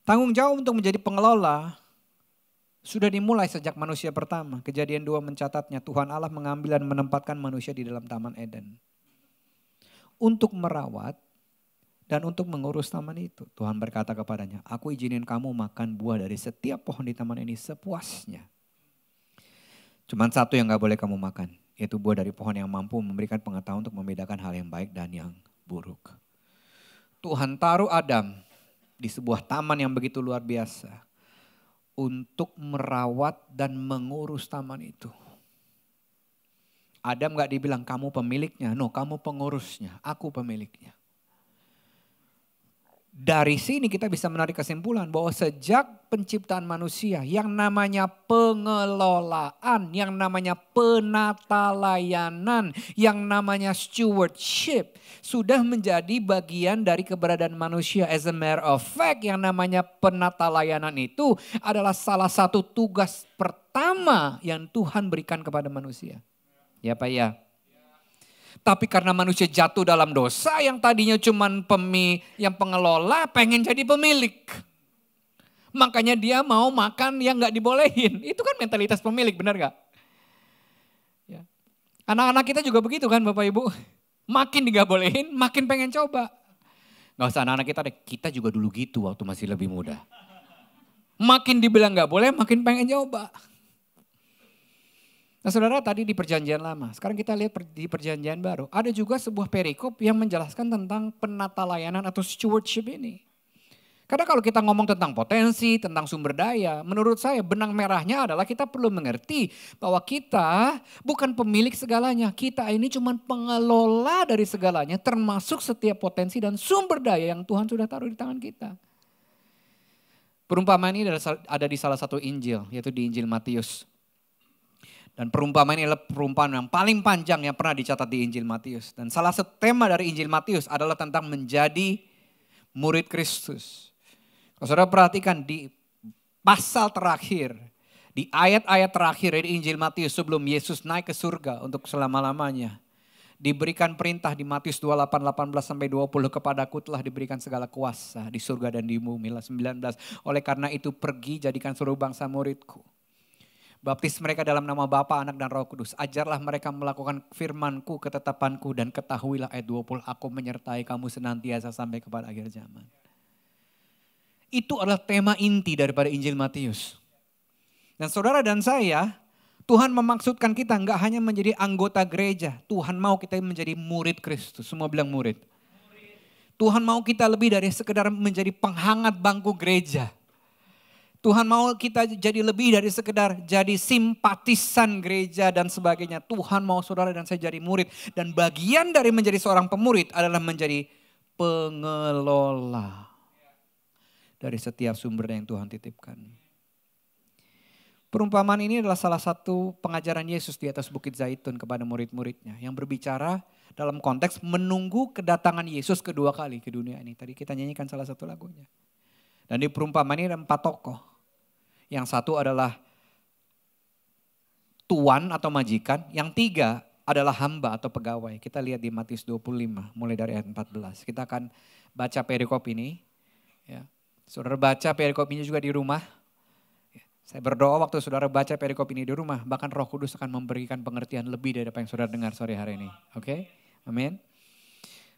Tanggung jawab untuk menjadi pengelola sudah dimulai sejak manusia pertama. Kejadian 2 mencatatnya, Tuhan Allah mengambil dan menempatkan manusia di dalam Taman Eden. Untuk merawat dan untuk mengurus taman itu. Tuhan berkata kepadanya, aku izinin kamu makan buah dari setiap pohon di taman ini sepuasnya. Cuman satu yang gak boleh kamu makan, yaitu buah dari pohon yang mampu memberikan pengetahuan untuk membedakan hal yang baik dan yang buruk. Tuhan taruh Adam di sebuah taman yang begitu luar biasa untuk merawat dan mengurus taman itu. Adam gak dibilang kamu pemiliknya, no kamu pengurusnya, aku pemiliknya. Dari sini kita bisa menarik kesimpulan bahwa sejak penciptaan manusia yang namanya pengelolaan, yang namanya penata layanan, yang namanya stewardship sudah menjadi bagian dari keberadaan manusia. As a matter of fact, yang namanya penata layanan itu adalah salah satu tugas pertama yang Tuhan berikan kepada manusia. Ya Pak ya. Tapi karena manusia jatuh dalam dosa yang tadinya cuman yang pengelola pengen jadi pemilik. Makanya dia mau makan yang gak dibolehin. Itu kan mentalitas pemilik, benar gak? Ya. Anak-anak kita juga begitu kan Bapak Ibu. Makin gak bolehin, makin pengen coba. Gak usah anak-anak kita juga dulu gitu waktu masih lebih muda. Makin dibilang gak boleh, makin pengen coba. Nah saudara tadi di perjanjian lama, sekarang kita lihat di perjanjian baru. Ada juga sebuah perikop yang menjelaskan tentang penata layanan atau stewardship ini. Karena kalau kita ngomong tentang potensi, tentang sumber daya, menurut saya benang merahnya adalah kita perlu mengerti bahwa kita bukan pemilik segalanya. Kita ini cuma pengelola dari segalanya, termasuk setiap potensi dan sumber daya yang Tuhan sudah taruh di tangan kita. Perumpamaan ini ada di salah satu Injil, yaitu di Injil Matius. Dan perumpamaan ini adalah perumpamaan yang paling panjang yang pernah dicatat di Injil Matius. Dan salah satu tema dari Injil Matius adalah tentang menjadi murid Kristus. Kalau saudara perhatikan di pasal terakhir, di ayat-ayat terakhir dari Injil Matius sebelum Yesus naik ke surga untuk selama-lamanya. Diberikan perintah di Matius 28:18-20, kepadaku telah diberikan segala kuasa di surga dan di bumi. 19, oleh karena itu pergi jadikan seluruh bangsa muridku. Baptis mereka dalam nama Bapa, Anak dan Roh Kudus. Ajarlah mereka melakukan firman-Ku, ketetapan-Ku, dan ketahuilah ayat 20, aku menyertai kamu senantiasa sampai kepada akhir zaman. Itu adalah tema inti daripada Injil Matius. Dan saudara dan saya, Tuhan memaksudkan kita enggak hanya menjadi anggota gereja. Tuhan mau kita menjadi murid Kristus. Semua bilang murid. Tuhan mau kita lebih dari sekedar menjadi penghangat bangku gereja. Tuhan mau kita jadi lebih dari sekedar jadi simpatisan gereja dan sebagainya. Tuhan mau saudara dan saya jadi murid. Dan bagian dari menjadi seorang pemurid adalah menjadi pengelola dari setiap sumber yang Tuhan titipkan. Perumpamaan ini adalah salah satu pengajaran Yesus di atas Bukit Zaitun kepada murid-muridnya. Yang berbicara dalam konteks menunggu kedatangan Yesus kedua kali ke dunia ini. Tadi kita nyanyikan salah satu lagunya. Dan di perumpamaan ini ada 4 tokoh. Yang satu adalah tuan atau majikan. Yang 3 adalah hamba atau pegawai. Kita lihat di Matius 25 mulai dari ayat 14. Kita akan baca perikop ini. Ya. Saudara baca perikop ini juga di rumah. Saya berdoa waktu saudara baca perikop ini di rumah. Bahkan Roh Kudus akan memberikan pengertian lebih dari apa yang saudara dengar sore hari ini. Oke? Amin.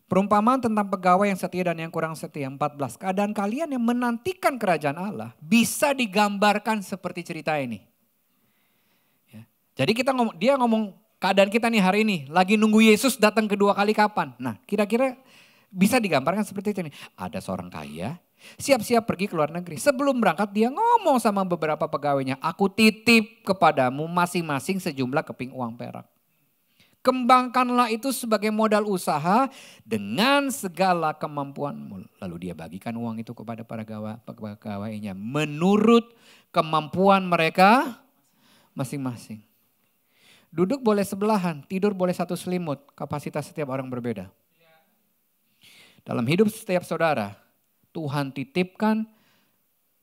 Perumpamaan tentang pegawai yang setia dan yang kurang setia. 14. Keadaan kalian yang menantikan kerajaan Allah bisa digambarkan seperti cerita ini. Ya. Jadi dia ngomong keadaan kita nih hari ini. Lagi nunggu Yesus datang kedua kali kapan. Nah kira-kira bisa digambarkan seperti ini. Ada seorang kaya siap-siap pergi ke luar negeri. Sebelum berangkat dia ngomong sama beberapa pegawainya. Aku titip kepadamu masing-masing sejumlah keping uang perak. Kembangkanlah itu sebagai modal usaha dengan segala kemampuanmu. Lalu dia bagikan uang itu kepada para pegawainya menurut kemampuan mereka masing-masing. Duduk boleh sebelahan, tidur boleh satu selimut. Kapasitas setiap orang berbeda. Dalam hidup setiap saudara, Tuhan titipkan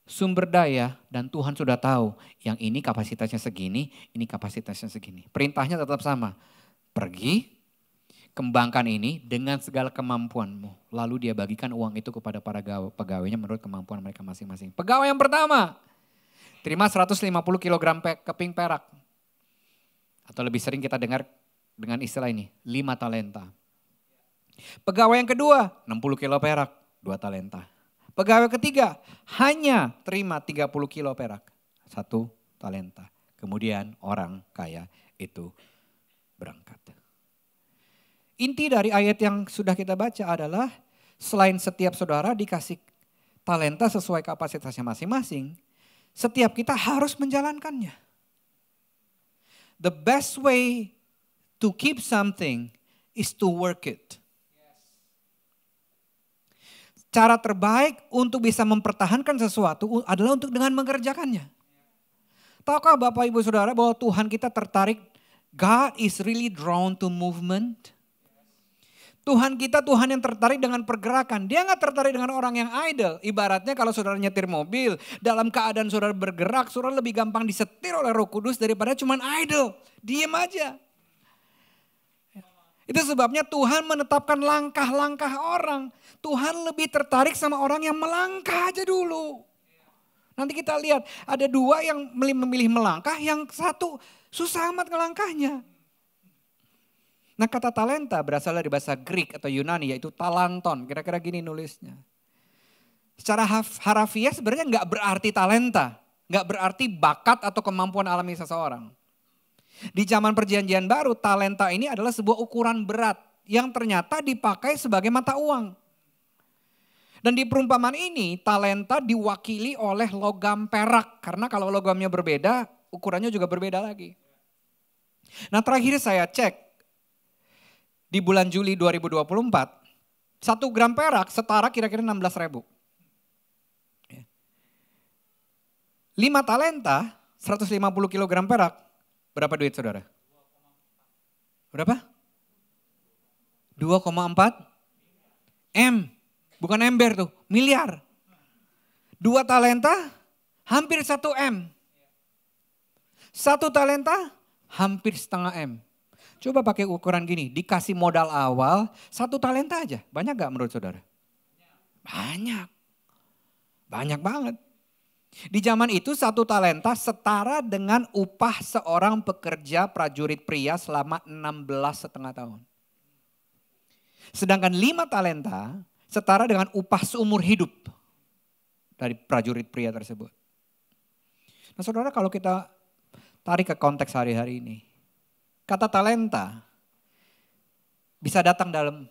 sumber daya dan Tuhan sudah tahu yang ini kapasitasnya segini, ini kapasitasnya segini. Perintahnya tetap sama. Pergi, kembangkan ini dengan segala kemampuanmu. Lalu dia bagikan uang itu kepada para pegawainya menurut kemampuan mereka masing-masing. Pegawai yang pertama, terima 150 kg keping perak. Atau lebih sering kita dengar dengan istilah ini, 5 talenta. Pegawai yang kedua, 60 kilo perak, 2 talenta. Pegawai ketiga, hanya terima 30 kilo perak, 1 talenta. Kemudian orang kaya itu berangkat. Inti dari ayat yang sudah kita baca adalah selain setiap saudara dikasih talenta sesuai kapasitasnya masing-masing, setiap kita harus menjalankannya. The best way to keep something is to work it. Cara terbaik untuk bisa mempertahankan sesuatu adalah untuk dengan mengerjakannya. Tahukah Bapak Ibu Saudara bahwa Tuhan kita tertarik, God is really drawn to movement. Tuhan kita Tuhan yang tertarik dengan pergerakan. Dia gak tertarik dengan orang yang idle. Ibaratnya kalau saudara nyetir mobil, dalam keadaan saudara bergerak, saudara lebih gampang disetir oleh Roh Kudus daripada cuman idle. Diem aja. Itu sebabnya Tuhan menetapkan langkah-langkah orang. Tuhan lebih tertarik sama orang yang melangkah aja dulu. Nanti kita lihat ada 2 yang memilih melangkah, yang satu susah amat ngelangkahnya. Nah kata talenta berasal dari bahasa Greek atau Yunani yaitu talanton. Kira-kira gini nulisnya. Secara harafiah sebenarnya nggak berarti talenta. Nggak berarti bakat atau kemampuan alami seseorang. Di zaman perjanjian baru talenta ini adalah sebuah ukuran berat yang ternyata dipakai sebagai mata uang. Dan di perumpamaan ini talenta diwakili oleh logam perak. Karena kalau logamnya berbeda ukurannya juga berbeda lagi. Nah terakhir saya cek di bulan Juli 2024 1 gram perak setara kira-kira 16.000. 5 talenta 150 kilogram perak. Berapa duit saudara? Berapa? 2,4 M. Bukan ember tuh, miliar. 2 talenta hampir 1 M. 1 talenta hampir setengah M. Coba pakai ukuran gini, dikasih modal awal 1 talenta aja. Banyak gak menurut saudara? Banyak. Banyak banget. Di zaman itu 1 talenta setara dengan upah seorang pekerja prajurit pria selama 16,5 tahun. Sedangkan 5 talenta setara dengan upah seumur hidup dari prajurit pria tersebut. Nah saudara kalau kita tarik ke konteks hari-hari ini. Kata talenta bisa datang dalam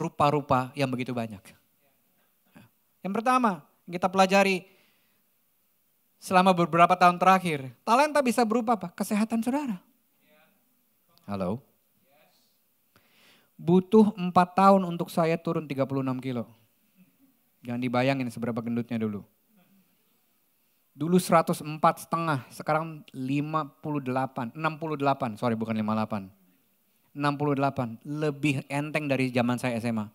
rupa-rupa yang begitu banyak. Yang pertama, kita pelajari selama beberapa tahun terakhir, talenta bisa berupa apa? Kesehatan saudara. Halo? Butuh 4 tahun untuk saya turun 36 kilo. Jangan dibayangin seberapa gendutnya dulu. Dulu 104,5, sekarang 68, sorry bukan 58. 68, lebih enteng dari zaman saya SMA.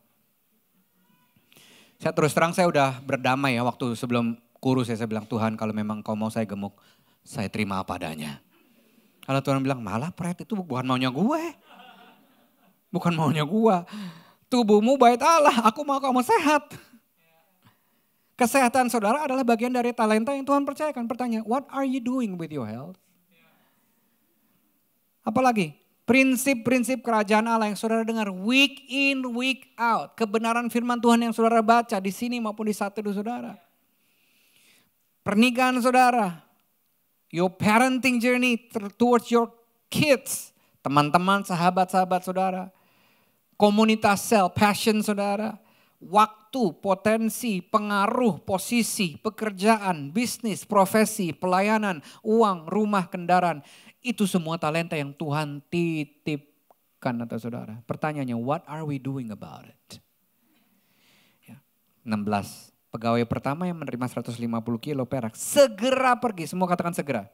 Saya terus terang saya udah berdamai ya waktu sebelum kurus saya bilang Tuhan kalau memang kau mau saya gemuk, saya terima apa adanya. Kalau Tuhan bilang malah Pret itu bukan maunya gue. Bukan maunya gue. Tubuhmu bait Allah, aku mau kamu sehat. Kesehatan saudara adalah bagian dari talenta yang Tuhan percayakan. Pertanyaan, what are you doing with your health? Apalagi? Prinsip-prinsip kerajaan Allah yang saudara dengar week in, week out. Kebenaran firman Tuhan yang saudara baca di sini maupun di satu saudara. Pernikahan saudara. Your parenting journey towards your kids. Teman-teman, sahabat-sahabat saudara. Komunitas sel, passion saudara. Waktu, potensi, pengaruh, posisi, pekerjaan, bisnis, profesi, pelayanan, uang, rumah, kendaraan. Itu semua talenta yang Tuhan titipkan atas saudara. Pertanyaannya, what are we doing about it? Ya, 16, pegawai pertama yang menerima 150 kilo perak. Segera pergi, semua katakan segera.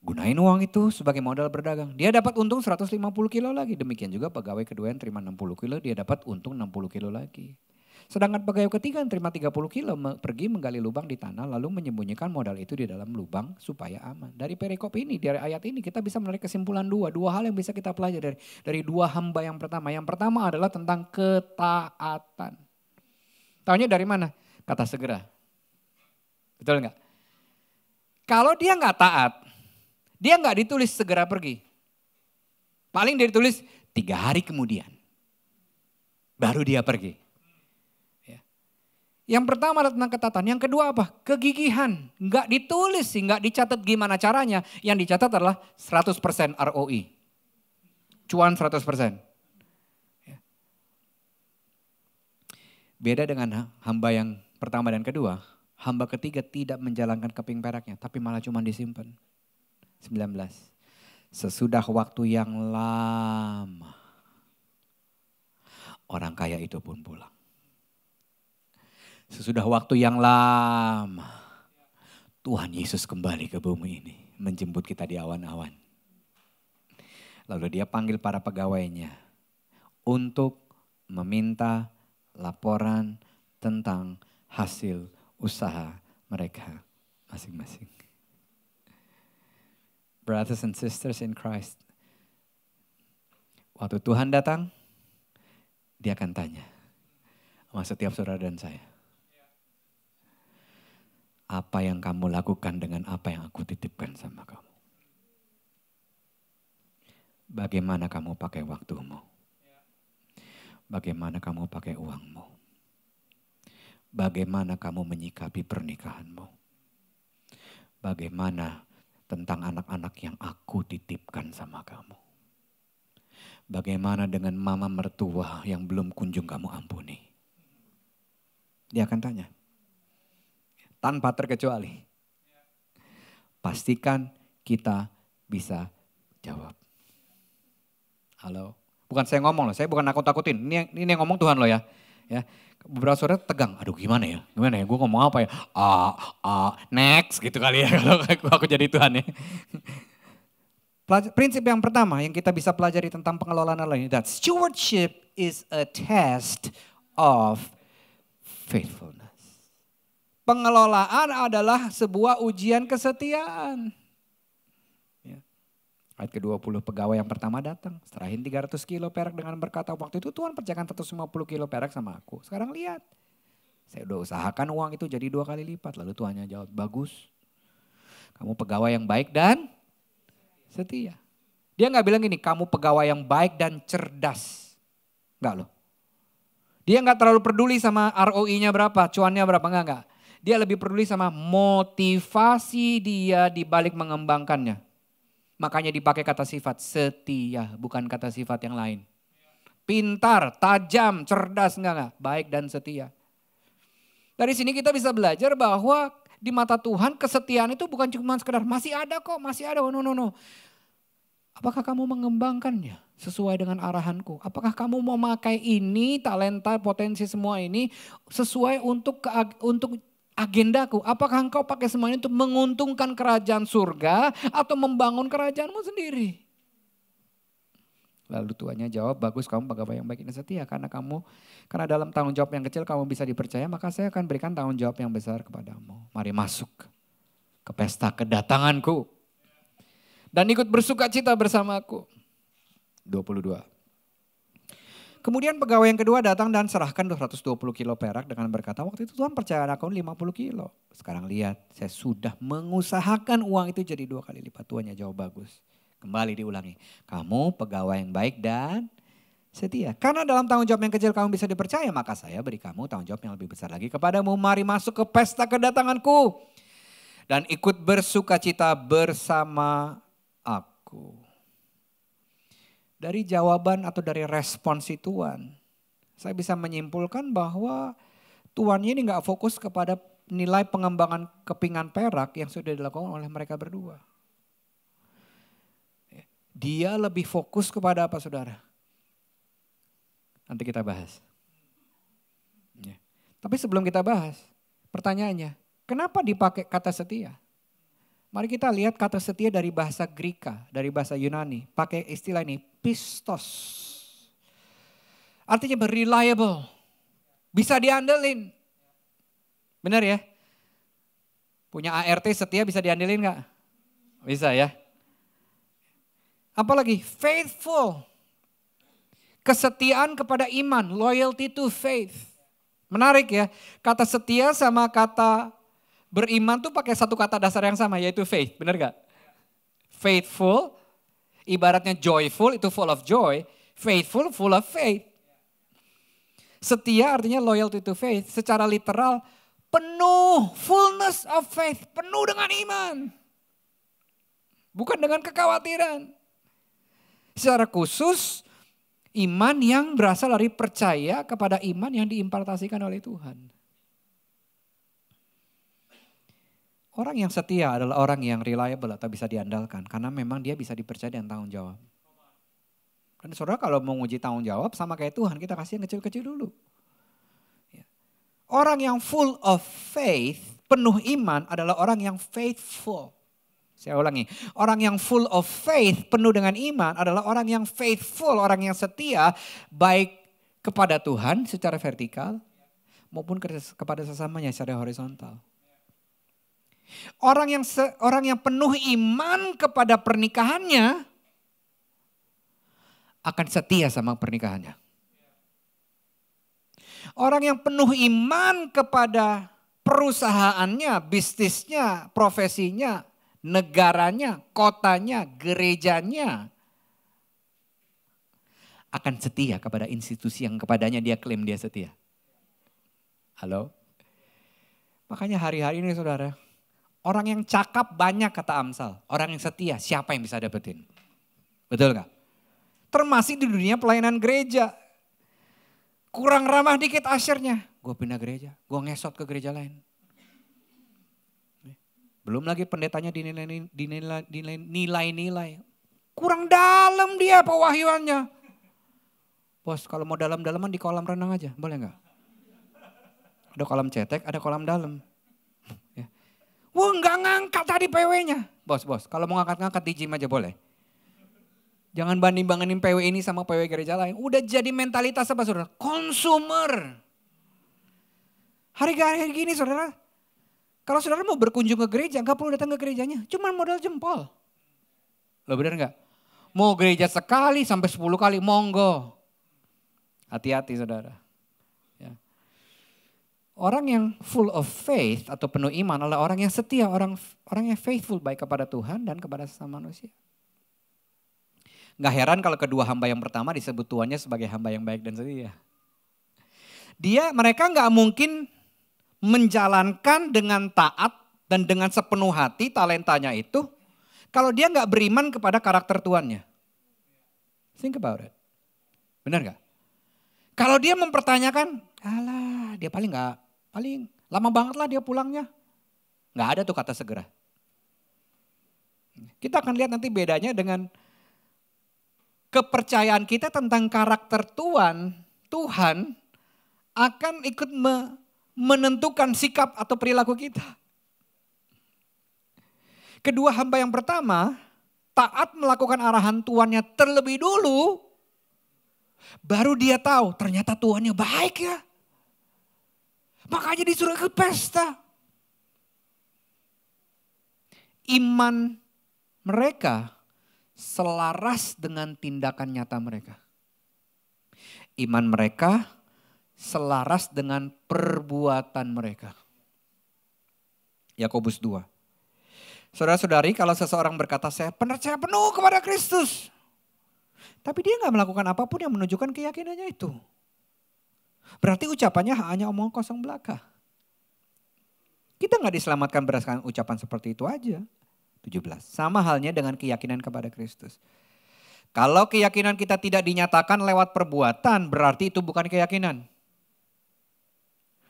Gunain uang itu sebagai modal berdagang. Dia dapat untung 150 kilo lagi. Demikian juga pegawai kedua yang terima 60 kilo, dia dapat untung 60 kilo lagi. Sedangkan pegawai ketiga yang terima 30 kilo pergi menggali lubang di tanah lalu menyembunyikan modal itu di dalam lubang supaya aman. Dari perikop ini, dari ayat ini kita bisa menarik kesimpulan dua hal yang bisa kita pelajari dari dua hamba yang pertama. Yang pertama adalah tentang ketaatan. Taunya dari mana? Kata segera. Betul enggak? Kalau dia enggak taat, dia enggak ditulis segera pergi. Paling dia ditulis 3 hari kemudian. Baru dia pergi. Yang pertama adalah tentang ketatan. Yang kedua apa? Kegigihan. Enggak ditulis sih, enggak dicatat gimana caranya. Yang dicatat adalah 100% ROI. Cuan 100%. Beda dengan hamba yang pertama dan kedua. Hamba ketiga tidak menjalankan keping peraknya. Tapi malah cuma disimpan. 19. Sesudah waktu yang lama. Orang kaya itu pun pulang. Sesudah waktu yang lama, Tuhan Yesus kembali ke bumi ini, menjemput kita di awan-awan. Lalu dia panggil para pegawainya untuk meminta laporan tentang hasil usaha mereka masing-masing. Brothers and sisters in Christ, waktu Tuhan datang, dia akan tanya sama setiap saudara dan saya. Apa yang kamu lakukan dengan apa yang aku titipkan sama kamu? Bagaimana kamu pakai waktumu? Bagaimana kamu pakai uangmu? Bagaimana kamu menyikapi pernikahanmu? Bagaimana tentang anak-anak yang aku titipkan sama kamu? Bagaimana dengan mama mertua yang belum kunjung kamu ampuni? Dia akan tanya. Tanpa terkecuali. Pastikan kita bisa jawab. Halo. Bukan saya ngomong loh, saya bukan nakut-nakutin. Ini yang ngomong Tuhan loh ya. Beberapa saudara tegang, aduh gimana ya? Gue ngomong apa ya? Next gitu kali ya kalau aku jadi Tuhan ya. Prinsip yang pertama yang kita bisa pelajari tentang pengelolaan Allah ini. That stewardship is a test of faithfulness. Pengelolaan adalah sebuah ujian kesetiaan. Ya. Ayat ke-20, pegawai yang pertama datang. Serahin 300 kilo perak dengan berkata, waktu itu Tuhan percayakan 150 kilo perak sama aku. Sekarang lihat, saya udah usahakan uang itu jadi 2 kali lipat. Lalu Tuhannya jawab, bagus. Kamu pegawai yang baik dan setia. Dia gak bilang gini, kamu pegawai yang baik dan cerdas. Enggak loh. Dia gak terlalu peduli sama ROI-nya berapa, cuannya berapa, enggak. Dia lebih peduli sama motivasi dia di balik mengembangkannya. Makanya dipakai kata sifat setia, bukan kata sifat yang lain. pintar, tajam, cerdas, enggak. Baik dan setia. Dari sini kita bisa belajar bahwa di mata Tuhan kesetiaan itu bukan cuma sekedar masih ada kok, masih ada. Oh, no. Apakah kamu mengembangkannya sesuai dengan arahanku? Apakah kamu mau pakai ini, talenta, potensi semua ini sesuai untuk agendaku? Apakah engkau pakai semuanya untuk menguntungkan kerajaan surga atau membangun kerajaanmu sendiri? Lalu tuannya jawab, bagus kamu pegawai yang baik dan setia. Karena dalam tanggung jawab yang kecil kamu bisa dipercaya, maka saya akan berikan tanggung jawab yang besar kepadamu. Mari masuk ke pesta kedatanganku. Dan ikut bersuka cita bersamaku. 22. Kemudian pegawai yang kedua datang dan serahkan 220 kilo perak dengan berkata, waktu itu Tuhan percaya aku 50 kilo. Sekarang lihat, saya sudah mengusahakan uang itu jadi 2 kali lipat. Tuannya jawab, bagus. Kembali diulangi, kamu pegawai yang baik dan setia. Karena dalam tanggung jawab yang kecil kamu bisa dipercaya, maka saya beri kamu tanggung jawab yang lebih besar lagi kepadamu. Mari masuk ke pesta kedatanganku. Dan ikut bersuka cita bersama aku. Dari jawaban atau dari responsi Tuhan, saya bisa menyimpulkan bahwa Tuhan ini gak fokus kepada nilai pengembangan kepingan perak yang sudah dilakukan oleh mereka berdua. Dia lebih fokus kepada apa saudara? Nanti kita bahas. Ya. Tapi sebelum kita bahas, pertanyaannya, kenapa dipakai kata setia? Mari kita lihat kata setia dari bahasa Greka, dari bahasa Yunani. Pakai istilah ini, pistos. Artinya reliable, bisa diandelin. Benar ya? Punya ART setia bisa diandelin gak? Bisa ya. Apalagi faithful. Kesetiaan kepada iman, loyalty to faith. Menarik ya, kata setia sama kata beriman tuh pakai satu kata dasar yang sama, yaitu faith. Benar gak? Faithful, ibaratnya joyful itu full of joy. Faithful, full of faith. Setia artinya loyalty to faith. Secara literal, penuh, fullness of faith. Penuh dengan iman. Bukan dengan kekhawatiran. Secara khusus, iman yang berasal dari percaya kepada iman yang diimpartasikan oleh Tuhan. Orang yang setia adalah orang yang reliable atau bisa diandalkan. Karena memang dia bisa dipercaya dan tanggung jawab. Dan saudara kalau mau nguji tanggung jawab sama kayak Tuhan, kita kasih yang kecil-kecil dulu. Orang yang full of faith, penuh iman adalah orang yang faithful. Saya ulangi, orang yang full of faith, penuh dengan iman adalah orang yang faithful, orang yang setia baik kepada Tuhan secara vertikal maupun kepada sesamanya secara horizontal. Orang yang penuh iman kepada pernikahannya akan setia sama pernikahannya. Orang yang penuh iman kepada perusahaannya, bisnisnya, profesinya, negaranya, kotanya, gerejanya akan setia kepada institusi yang kepadanya dia klaim dia setia. Halo? Makanya hari-hari ini saudara, orang yang cakap banyak kata Amsal. Orang yang setia siapa yang bisa dapetin? Betul gak? Termasuk di dunia pelayanan gereja. Kurang ramah dikit asyirnya. Gue pindah gereja, gue ngesot ke gereja lain. Belum lagi pendetanya dinilai nilai-nilai. Kurang dalam dia pewahyuannya. Bos kalau mau dalam-dalaman di kolam renang aja, boleh gak? Ada kolam cetek, ada kolam dalam. Wah nggak ngangkat tadi PW-nya. Bos, kalau mau ngangkat-ngangkat di gym aja boleh. Jangan banding-bandingin PW ini sama PW gereja lain. Udah jadi mentalitas apa saudara? Consumer. Hari-hari gini saudara. Kalau saudara mau berkunjung ke gereja, nggak perlu datang ke gerejanya. Cuma modal jempol. Loh benar nggak? Mau gereja sekali sampai 10 kali, monggo. Hati-hati saudara. Orang yang full of faith atau penuh iman adalah orang yang setia, orang yang faithful baik kepada Tuhan dan kepada sesama manusia. Gak heran kalau kedua hamba yang pertama disebut tuannya sebagai hamba yang baik dan setia. Mereka gak mungkin menjalankan dengan taat dan dengan sepenuh hati talentanya itu kalau dia gak beriman kepada karakter tuannya. Think about it. Benar gak? Kalau dia mempertanyakan, alah dia paling lama banget lah dia pulangnya. Nggak ada tuh kata segera. Kita akan lihat nanti bedanya dengan kepercayaan kita tentang karakter Tuhan akan ikut menentukan sikap atau perilaku kita. Kedua hamba yang pertama, taat melakukan arahan tuannya terlebih dulu, baru dia tahu ternyata tuannya baik ya. Makanya disuruh ikut pesta. Iman mereka selaras dengan tindakan nyata mereka. Iman mereka selaras dengan perbuatan mereka. Yakobus 2. Saudara-saudari, kalau seseorang berkata saya percaya penuh kepada Kristus, tapi dia nggak melakukan apapun yang menunjukkan keyakinannya itu, berarti ucapannya hanya omong kosong belaka. Kita nggak diselamatkan berdasarkan ucapan seperti itu aja. 17. Sama halnya dengan keyakinan kepada Kristus. Kalau keyakinan kita tidak dinyatakan lewat perbuatan, berarti itu bukan keyakinan.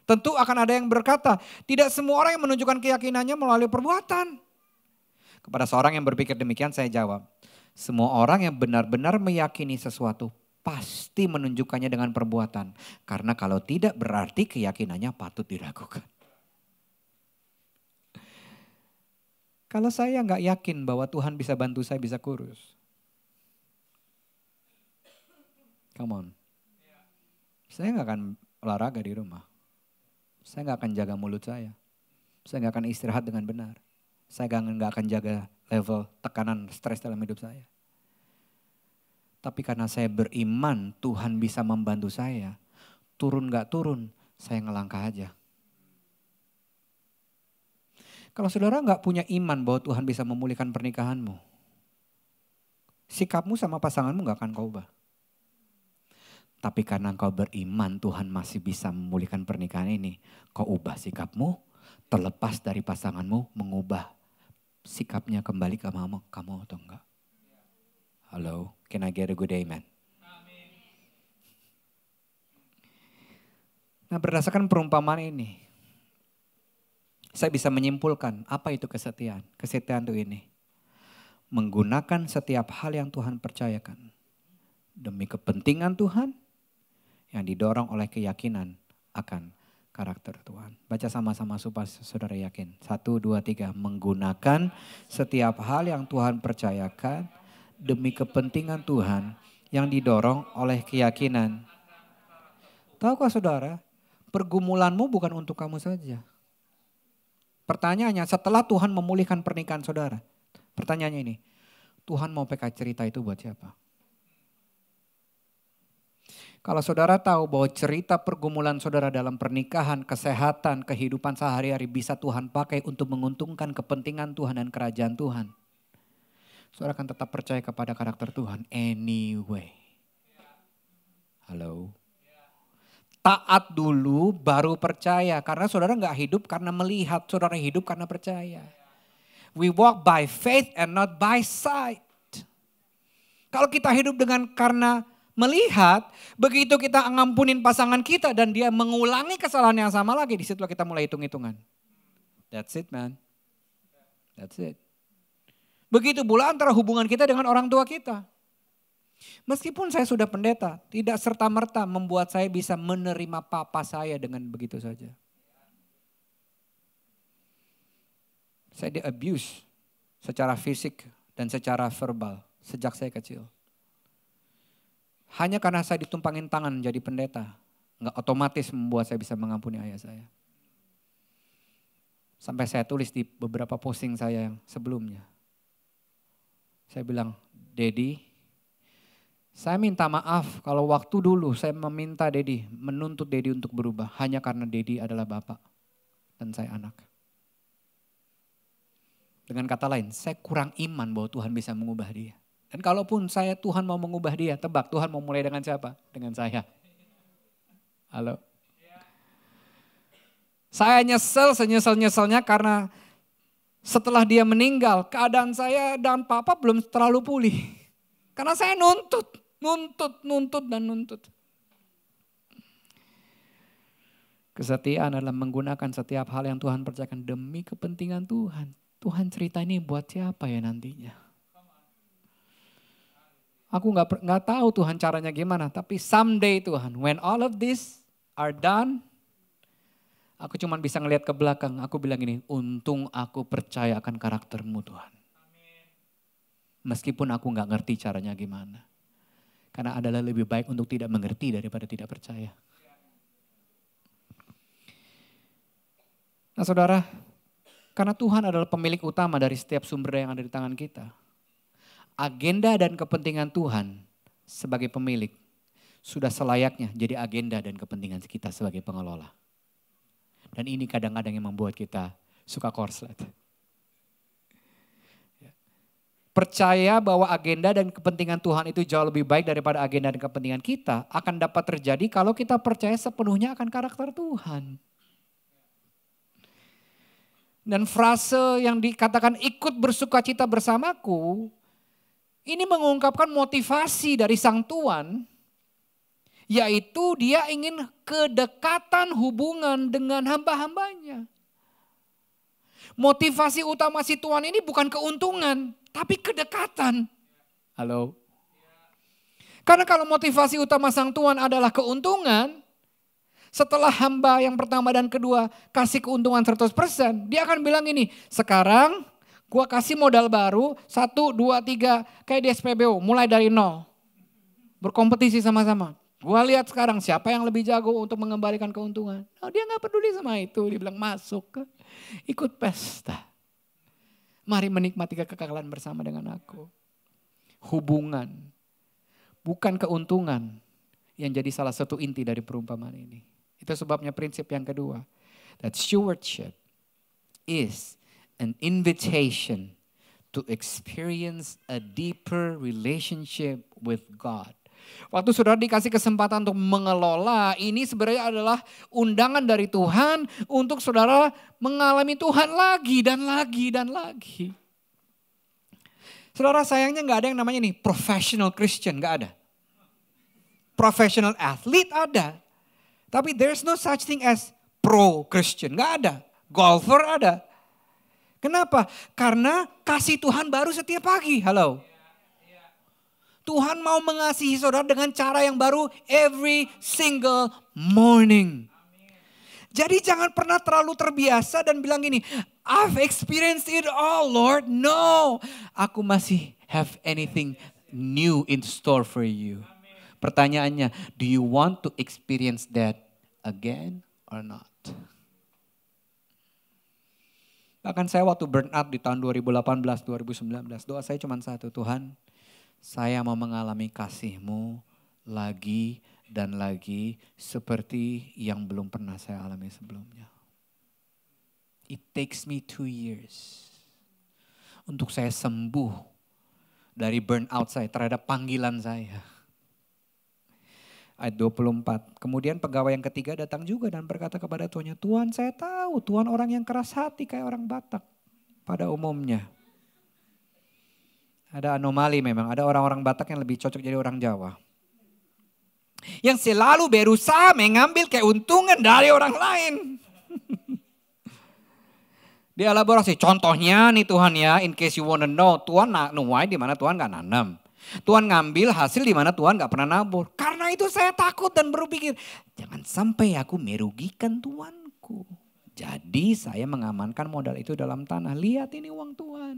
Tentu akan ada yang berkata, tidak semua orang yang menunjukkan keyakinannya melalui perbuatan. Kepada seorang yang berpikir demikian saya jawab, semua orang yang benar-benar meyakini sesuatu pasti menunjukkannya dengan perbuatan. Karena kalau tidak berarti keyakinannya patut diragukan. Kalau saya nggak yakin bahwa Tuhan bisa bantu saya bisa kurus. Come on. Saya nggak akan olahraga di rumah. Saya nggak akan jaga mulut saya. Saya nggak akan istirahat dengan benar. Saya nggak akan jaga level tekanan stres dalam hidup saya. Tapi karena saya beriman Tuhan bisa membantu saya. Turun gak turun, saya ngelangkah aja. Kalau saudara gak punya iman bahwa Tuhan bisa memulihkan pernikahanmu, sikapmu sama pasanganmu gak akan kau ubah. Tapi karena kau beriman Tuhan masih bisa memulihkan pernikahan ini, kau ubah sikapmu, terlepas dari pasanganmu mengubah sikapnya kembali ke kamu atau enggak. Halo, can I get a good amen? Nah, berdasarkan perumpamaan ini, saya bisa menyimpulkan apa itu kesetiaan. Kesetiaan itu ini, menggunakan setiap hal yang Tuhan percayakan demi kepentingan Tuhan yang didorong oleh keyakinan akan karakter Tuhan. Baca sama-sama supaya saudara yakin. 1, 2, 3. Menggunakan setiap hal yang Tuhan percayakan demi kepentingan Tuhan yang didorong oleh keyakinan. Tahukah saudara, pergumulanmu bukan untuk kamu saja. Pertanyaannya, setelah Tuhan memulihkan pernikahan saudara, pertanyaannya ini, Tuhan mau pakai cerita itu buat siapa? Kalau saudara tahu bahwa cerita pergumulan saudara dalam pernikahan, kesehatan, kehidupan sehari-hari bisa Tuhan pakai untuk menguntungkan kepentingan Tuhan dan kerajaan Tuhan, saudara akan tetap percaya kepada karakter Tuhan anyway. Halo. Taat dulu baru percaya. Karena saudara gak hidup karena melihat, saudara hidup karena percaya. We walk by faith and not by sight. Kalau kita hidup karena melihat, begitu kita ngampunin pasangan kita dan dia mengulangi kesalahan yang sama lagi, disitulah kita mulai hitung-hitungan. That's it man. That's it. Begitu pula antara hubungan kita dengan orang tua kita. Meskipun saya sudah pendeta, tidak serta-merta membuat saya bisa menerima papa saya dengan begitu saja. Saya di-abuse secara fisik dan secara verbal sejak saya kecil. Hanya karena saya ditumpangin tangan jadi pendeta, nggak otomatis membuat saya bisa mengampuni ayah saya. Sampai saya tulis di beberapa posting saya yang sebelumnya. Saya bilang, Daddy, saya minta maaf kalau waktu dulu saya meminta Daddy, menuntut Daddy untuk berubah. Hanya karena Daddy adalah bapak dan saya anak. Dengan kata lain, saya kurang iman bahwa Tuhan bisa mengubah dia. Dan kalaupun Tuhan mau mengubah dia, tebak Tuhan mau mulai dengan siapa? Dengan saya. Halo. Saya nyesel senyesal-nyeselnya karena setelah dia meninggal, keadaan saya dan papa belum terlalu pulih. Karena saya nuntut. Kesetiaan adalah menggunakan setiap hal yang Tuhan percayakan demi kepentingan Tuhan. Tuhan cerita ini buat siapa ya nantinya? Aku nggak tahu Tuhan caranya gimana, tapi someday Tuhan, when all of this are done, aku cuma bisa ngelihat ke belakang. Aku bilang ini, untung aku percaya akan karakter-Mu Tuhan. Meskipun aku nggak ngerti caranya gimana. Karena adalah lebih baik untuk tidak mengerti daripada tidak percaya. Nah saudara, karena Tuhan adalah pemilik utama dari setiap sumber daya yang ada di tangan kita. Agenda dan kepentingan Tuhan sebagai pemilik sudah selayaknya jadi agenda dan kepentingan kita sebagai pengelola. Dan ini kadang-kadang yang membuat kita suka korslet. Percaya bahwa agenda dan kepentingan Tuhan itu jauh lebih baik daripada agenda dan kepentingan kita akan dapat terjadi kalau kita percaya sepenuhnya akan karakter Tuhan. Dan frase yang dikatakan ikut bersukacita bersamaku, ini mengungkapkan motivasi dari sang Tuan, yaitu dia ingin kedekatan hubungan dengan hamba-hambanya. Motivasi utama si Tuan ini bukan keuntungan, tapi kedekatan. Halo? Karena kalau motivasi utama sang Tuan adalah keuntungan, setelah hamba yang pertama dan kedua kasih keuntungan 100%, dia akan bilang ini, sekarang gua kasih modal baru, 1, 2, 3, kayak di SPBU, mulai dari 0. Berkompetisi sama-sama. Gua lihat sekarang siapa yang lebih jago untuk mengembalikan keuntungan. Oh, dia gak peduli sama itu, dia bilang masuk, ikut pesta. Mari menikmati kekekalan bersama dengan aku. Hubungan, bukan keuntungan yang jadi salah satu inti dari perumpamaan ini. Itu sebabnya prinsip yang kedua. That stewardship is an invitation to experience a deeper relationship with God. Waktu saudara dikasih kesempatan untuk mengelola, ini sebenarnya adalah undangan dari Tuhan untuk saudara mengalami Tuhan lagi dan lagi dan lagi. Saudara sayangnya gak ada yang namanya nih professional Christian, gak ada. Professional athlete ada. Tapi there's no such thing as pro Christian, gak ada. Golfer ada. Kenapa? Karena kasih Tuhan baru setiap pagi. Halo. Tuhan mau mengasihi saudara dengan cara yang baru every single morning. Jadi jangan pernah terlalu terbiasa dan bilang gini, I've experienced it all Lord. No, aku masih have anything new in store for you. Pertanyaannya, do you want to experience that again or not? Bahkan saya waktu burn out di tahun 2018, 2019, doa saya cuma satu, Tuhan, saya mau mengalami kasih-Mu lagi dan lagi seperti yang belum pernah saya alami sebelumnya. It takes me 2 years untuk saya sembuh dari burnout saya terhadap panggilan saya. Ayat 24, kemudian pegawai yang ketiga datang juga dan berkata kepada tuannya, Tuan saya tahu Tuan orang yang keras hati kayak orang Batak pada umumnya. Ada anomali memang, ada orang-orang Batak yang lebih cocok jadi orang Jawa. Yang selalu berusaha mengambil keuntungan dari orang lain. Dia elaborasi, contohnya nih Tuhan ya, in case you wanna know, Tuhan nuai di mana Tuhan gak nanam. Tuhan ngambil hasil di mana Tuhan gak pernah nabur. Karena itu saya takut dan berpikir, jangan sampai aku merugikan Tuanku. Jadi saya mengamankan modal itu dalam tanah. Lihat ini uang Tuhan.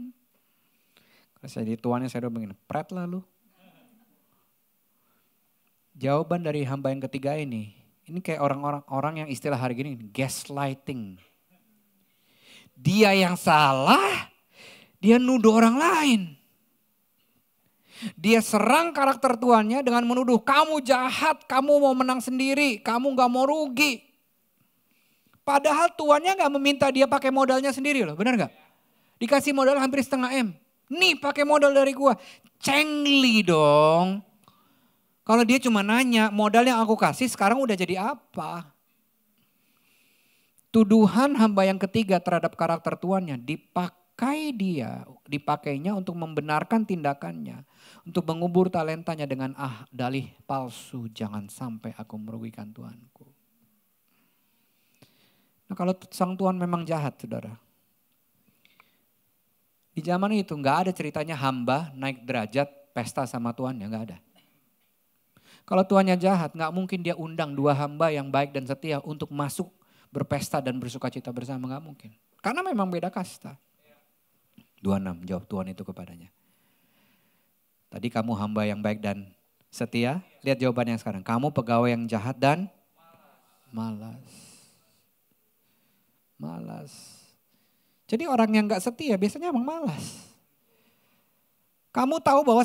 Kalau saya jadi tuannya saya udah begini, pret lalu. Jawaban dari hamba yang ketiga ini kayak orang-orang yang istilah hari gini, gaslighting. Dia yang salah, dia nuduh orang lain. Dia serang karakter tuannya dengan menuduh, kamu jahat, kamu mau menang sendiri, kamu gak mau rugi. Padahal tuannya gak meminta dia pakai modalnya sendiri loh, benar gak? Dikasih modal hampir 0,5 M. Nih pakai modal dari gua, cengli dong. Kalau dia cuma nanya, modal yang aku kasih sekarang udah jadi apa? Tuduhan hamba yang ketiga terhadap karakter tuannya dipakainya untuk membenarkan tindakannya. Untuk mengubur talentanya dengan dalih palsu, jangan sampai aku merugikan Tuanku. Nah kalau sang Tuhan memang jahat saudara. Di zaman itu nggak ada ceritanya hamba naik derajat pesta sama Tuannya, nggak ada. Kalau Tuannya jahat nggak mungkin dia undang dua hamba yang baik dan setia untuk masuk berpesta dan bersuka cita bersama, nggak mungkin. Karena memang beda kasta. 26 jawab Tuhan itu kepadanya. Tadi kamu hamba yang baik dan setia, lihat jawabannya sekarang. Kamu pegawai yang jahat dan malas. Malas. Jadi orang yang gak setia biasanya emang malas. Kamu tahu bahwa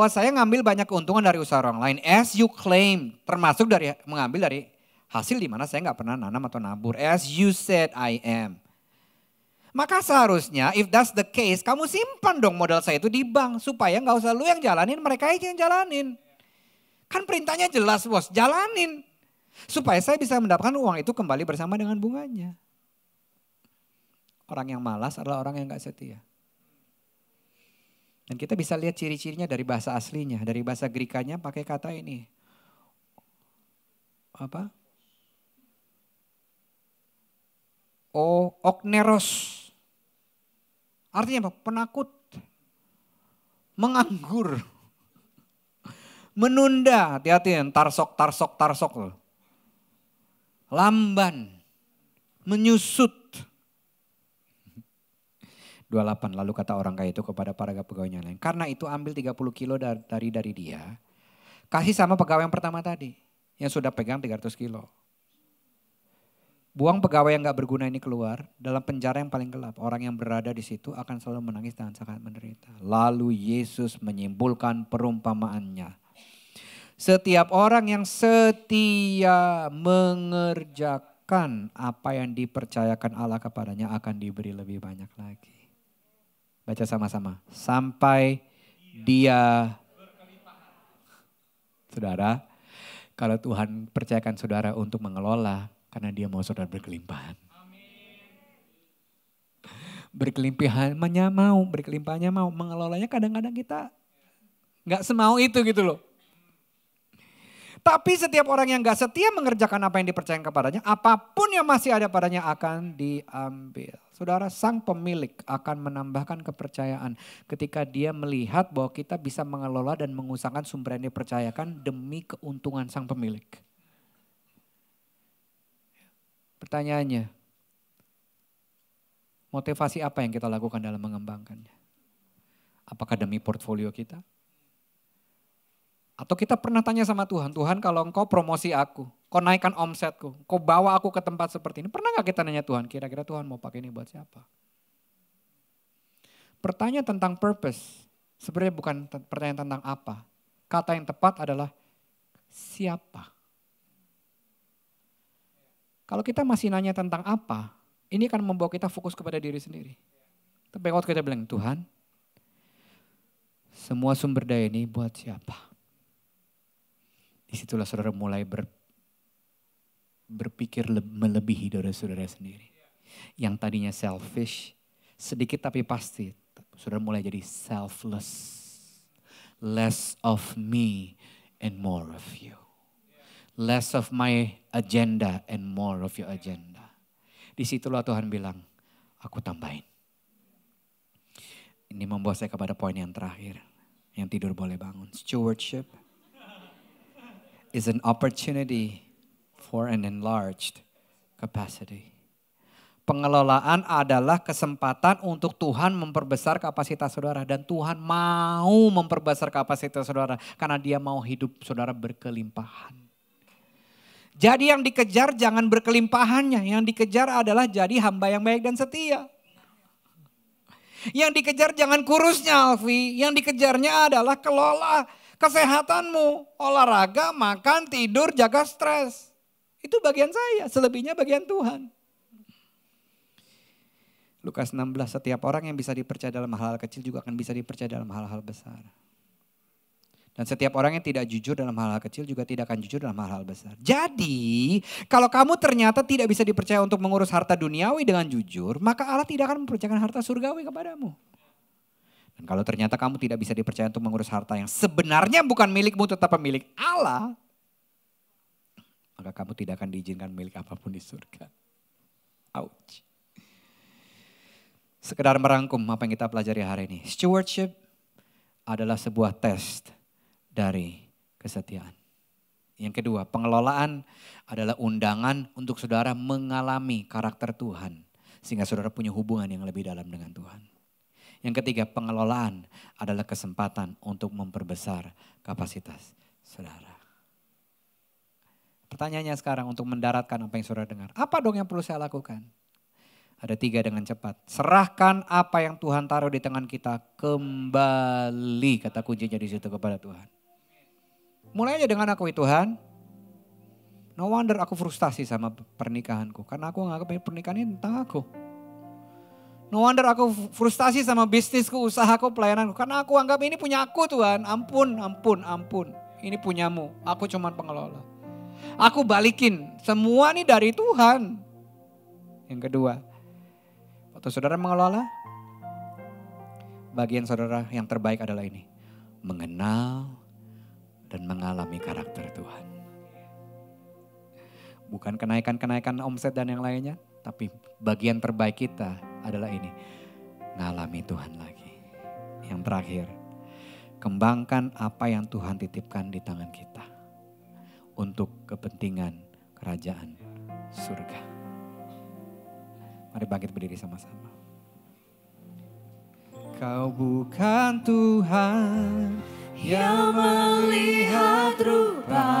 saya ngambil banyak keuntungan dari usaha orang lain. As you claim, termasuk dari mengambil dari hasil di mana saya gak pernah nanam atau nabur. As you said I am. Maka seharusnya if that's the case, kamu simpan dong modal saya itu di bank. Supaya gak usah lu yang jalanin, mereka aja yang jalanin. Kan perintahnya jelas bos, jalanin. Supaya saya bisa mendapatkan uang itu kembali bersama dengan bunganya. Orang yang malas adalah orang yang gak setia. Dan kita bisa lihat ciri-cirinya dari bahasa aslinya. Dari bahasa Grikanya pakai kata ini. Apa? Okneros. Artinya apa? Penakut. Menganggur. Menunda. Hati-hati ya, tarsok loh. Lamban. Menyusut. 28 lalu kata orang kaya itu kepada para pegawainya lain. Karena itu ambil 30 kilo dari dia. Kasih sama pegawai yang pertama tadi. Yang sudah pegang 300 kilo. Buang pegawai yang gak berguna ini keluar dalam penjara yang paling gelap. Orang yang berada di situ akan selalu menangis dan sangat menderita. Lalu Yesus menyimpulkan perumpamaannya. Setiap orang yang setia mengerjakan apa yang dipercayakan Allah kepadanya akan diberi lebih banyak lagi. Baca sama-sama. Sampai dia. Saudara, kalau Tuhan percayakan saudara untuk mengelola, karena dia mau saudara berkelimpahan. Berkelimpahannya mau, mengelolanya kadang-kadang kita gak semau itu gitu loh. Tapi setiap orang yang gak setia mengerjakan apa yang dipercayakan kepadanya, apapun yang masih ada padanya akan diambil. Saudara, sang pemilik akan menambahkan kepercayaan ketika dia melihat bahwa kita bisa mengelola dan mengusahakan sumber yang dipercayakan demi keuntungan sang pemilik. Pertanyaannya, motivasi apa yang kita lakukan dalam mengembangkannya? Apakah demi portfolio kita? Atau kita pernah tanya sama Tuhan, Tuhan kalau engkau promosi aku, kau naikkan omsetku, kau bawa aku ke tempat seperti ini. Pernah gak kita nanya Tuhan, kira-kira Tuhan mau pakai ini buat siapa? Pertanyaan tentang purpose, sebenarnya bukan pertanyaan tentang apa. Kata yang tepat adalah siapa? Kalau kita masih nanya tentang apa, ini akan membawa kita fokus kepada diri sendiri. Tapi kalau kita bilang, Tuhan, semua sumber daya ini buat siapa? Disitulah saudara mulai berpikir melebihi dari saudara sendiri. Yang tadinya selfish, sedikit tapi pasti. Saudara mulai jadi selfless. Less of me and more of you. Less of my agenda and more of your agenda. Disitulah Tuhan bilang, aku tambahin. Ini membawa saya kepada poin yang terakhir. Yang tidur boleh bangun. Stewardship is an opportunity for an enlarged capacity. Pengelolaan adalah kesempatan untuk Tuhan memperbesar kapasitas saudara. Dan Tuhan mau memperbesar kapasitas saudara. Karena dia mau hidup saudara berkelimpahan. Jadi yang dikejar jangan berkelimpahannya. Yang dikejar adalah jadi hamba yang baik dan setia. Yang dikejar jangan kurusnya Alfi. Yang dikejarnya adalah kelola kesehatanmu. Olahraga, makan, tidur, jaga stres. Itu bagian saya, selebihnya bagian Tuhan. Lukas 16, setiap orang yang bisa dipercaya dalam hal-hal kecil juga akan bisa dipercaya dalam hal-hal besar. Dan setiap orang yang tidak jujur dalam hal-hal kecil juga tidak akan jujur dalam hal-hal besar. Jadi, kalau kamu ternyata tidak bisa dipercaya untuk mengurus harta duniawi dengan jujur, maka Allah tidak akan mempercayakan harta surgawi kepadamu. Dan kalau ternyata kamu tidak bisa dipercaya untuk mengurus harta yang sebenarnya bukan milikmu tetapi milik Allah, maka kamu tidak akan diizinkan milik apapun di surga. Ouch. Sekedar merangkum apa yang kita pelajari hari ini. Stewardship adalah sebuah tes dari kesetiaan. Yang kedua, pengelolaan adalah undangan untuk saudara mengalami karakter Tuhan. Sehingga saudara punya hubungan yang lebih dalam dengan Tuhan. Yang ketiga, pengelolaan adalah kesempatan untuk memperbesar kapasitas saudara. Pertanyaannya sekarang untuk mendaratkan apa yang saudara dengar. Apa dong yang perlu saya lakukan? Ada 3 dengan cepat. Serahkan apa yang Tuhan taruh di tangan kita kembali. Kata kuncinya di situ kepada Tuhan. Mulai aja dengan akui Tuhan. No wonder aku frustasi sama pernikahanku. Karena aku anggap pernikahan ini tentang aku. No wonder aku frustasi sama bisnisku, usahaku, pelayananku. Karena aku anggap ini punya aku Tuhan. Ampun, ampun, ampun. Ini punyamu. Aku cuma pengelola. Aku balikin. Semua ini dari Tuhan. Yang kedua. Waktu saudara mengelola. Bagian saudara yang terbaik adalah ini. Mengenal dan mengalami karakter Tuhan. Bukan kenaikan-kenaikan omset dan yang lainnya. Tapi bagian terbaik kita adalah ini. Ngalami Tuhan lagi. Yang terakhir. Kembangkan apa yang Tuhan titipkan di tangan kita. Untuk kepentingan kerajaan surga. Mari bangkit berdiri sama-sama. Kau bukan Tuhan yang melihat rupa,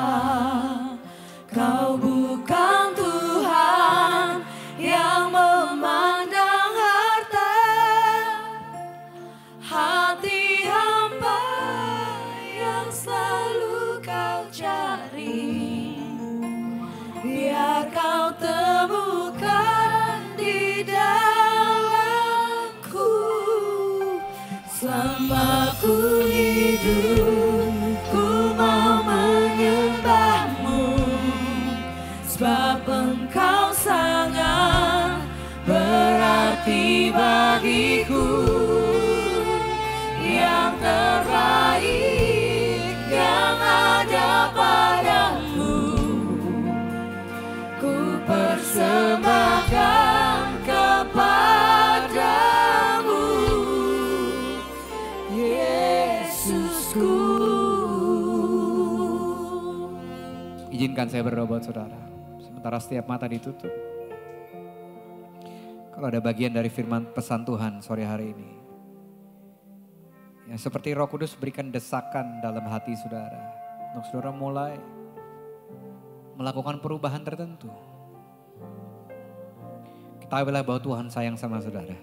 kau bukan Tuhan yang memandang harta, hati hamba yang selalu kau cari, biar kau temukan di dalamku. Selama ku hidup, ku mau menyembahmu, sebab engkau sangat berarti bagiku. Yang terbaik yang ada padaku, ku persembahkan kepadamu, Yesusku. Izinkan saya berdoa buat saudara. Sementara setiap mata ditutup. Kalau ada bagian dari firman pesan Tuhan sore hari ini. Yang seperti Roh Kudus berikan desakan dalam hati saudara. Untuk saudara mulai melakukan perubahan tertentu. Ketahuilah bahwa Tuhan sayang sama saudara.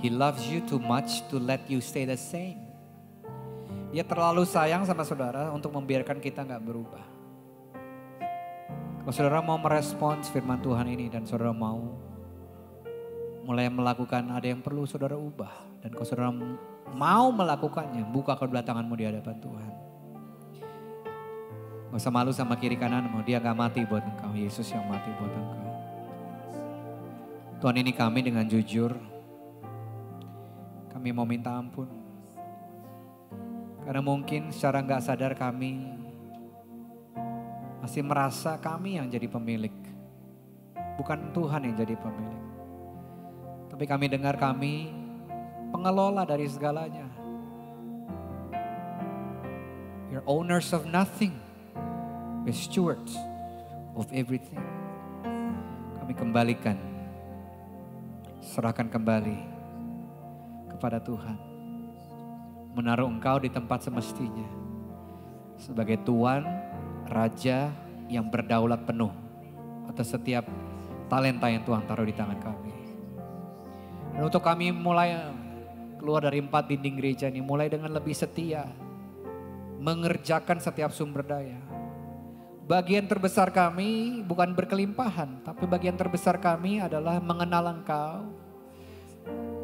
He loves you too much to let you stay the same. Dia terlalu sayang sama saudara untuk membiarkan kita gak berubah. Kalau saudara mau merespons firman Tuhan ini dan saudara mau mulai melakukan, ada yang perlu saudara ubah. Dan kalau saudara mau melakukannya, buka kedua tanganmu di hadapan Tuhan. Gak usah malu sama kiri kananmu, dia gak mati buat engkau, Yesus yang mati buat engkau. Tuhan, ini kami dengan jujur, kami mau minta ampun. Karena mungkin secara gak sadar kami masih merasa kami yang jadi pemilik. Bukan Tuhan yang jadi pemilik. Tapi kami dengar kami pengelola dari segalanya. You're owners of nothing. We're stewards of everything. Kami kembalikan. Serahkan kembali kepada Tuhan. Menaruh engkau di tempat semestinya. Sebagai Tuan, Raja yang berdaulat penuh atas setiap talenta yang Tuhan taruh di tangan kami. Dan untuk kami mulai keluar dari 4 dinding gereja ini, mulai dengan lebih setia. Mengerjakan setiap sumber daya. Bagian terbesar kami bukan berkelimpahan, tapi bagian terbesar kami adalah mengenal engkau.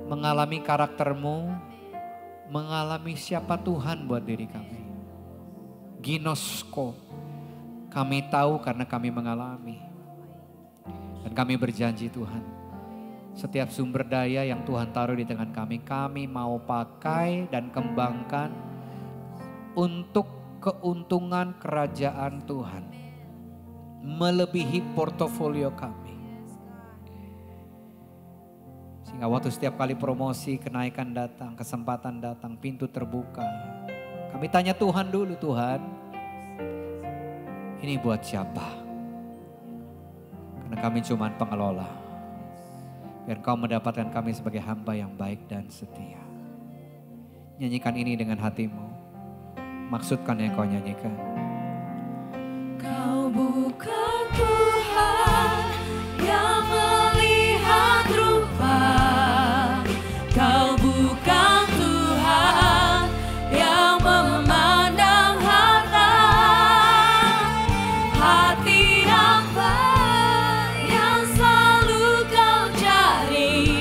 Mengalami karaktermu. Mengalami siapa Tuhan buat diri kami. Ginosko. Kami tahu karena kami mengalami. Dan kami berjanji Tuhan. Setiap sumber daya yang Tuhan taruh di tangan kami mau pakai dan kembangkan untuk keuntungan kerajaan Tuhan. melebihi portofolio kami. Sehingga waktu setiap kali promosi, kenaikan datang, kesempatan datang, pintu terbuka. Kami tanya Tuhan dulu, Tuhan, ini buat siapa? Karena kami cuma pengelola. Biar Kau mendapatkan kami sebagai hamba yang baik dan setia. Nyanyikan ini dengan hatimu. Maksudkan yang Kau nyanyikan. Kau bukan Tuhan yang melihat rupa. Kau bukan Tuhan yang memandang harta. Hati hamba yang selalu Kau cari.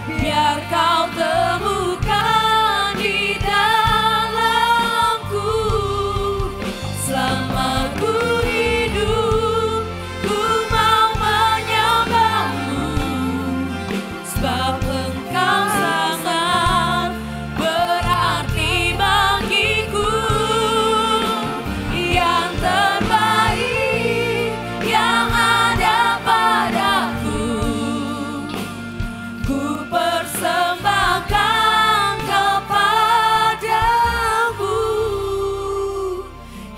Biar Kau temukan di dalamku. Selama ku hidup, ku mau menyembahmu. Sebab Engkau sangat berarti bagiku. Yang terbaik yang ada padaku, ku persembahkan kepadamu,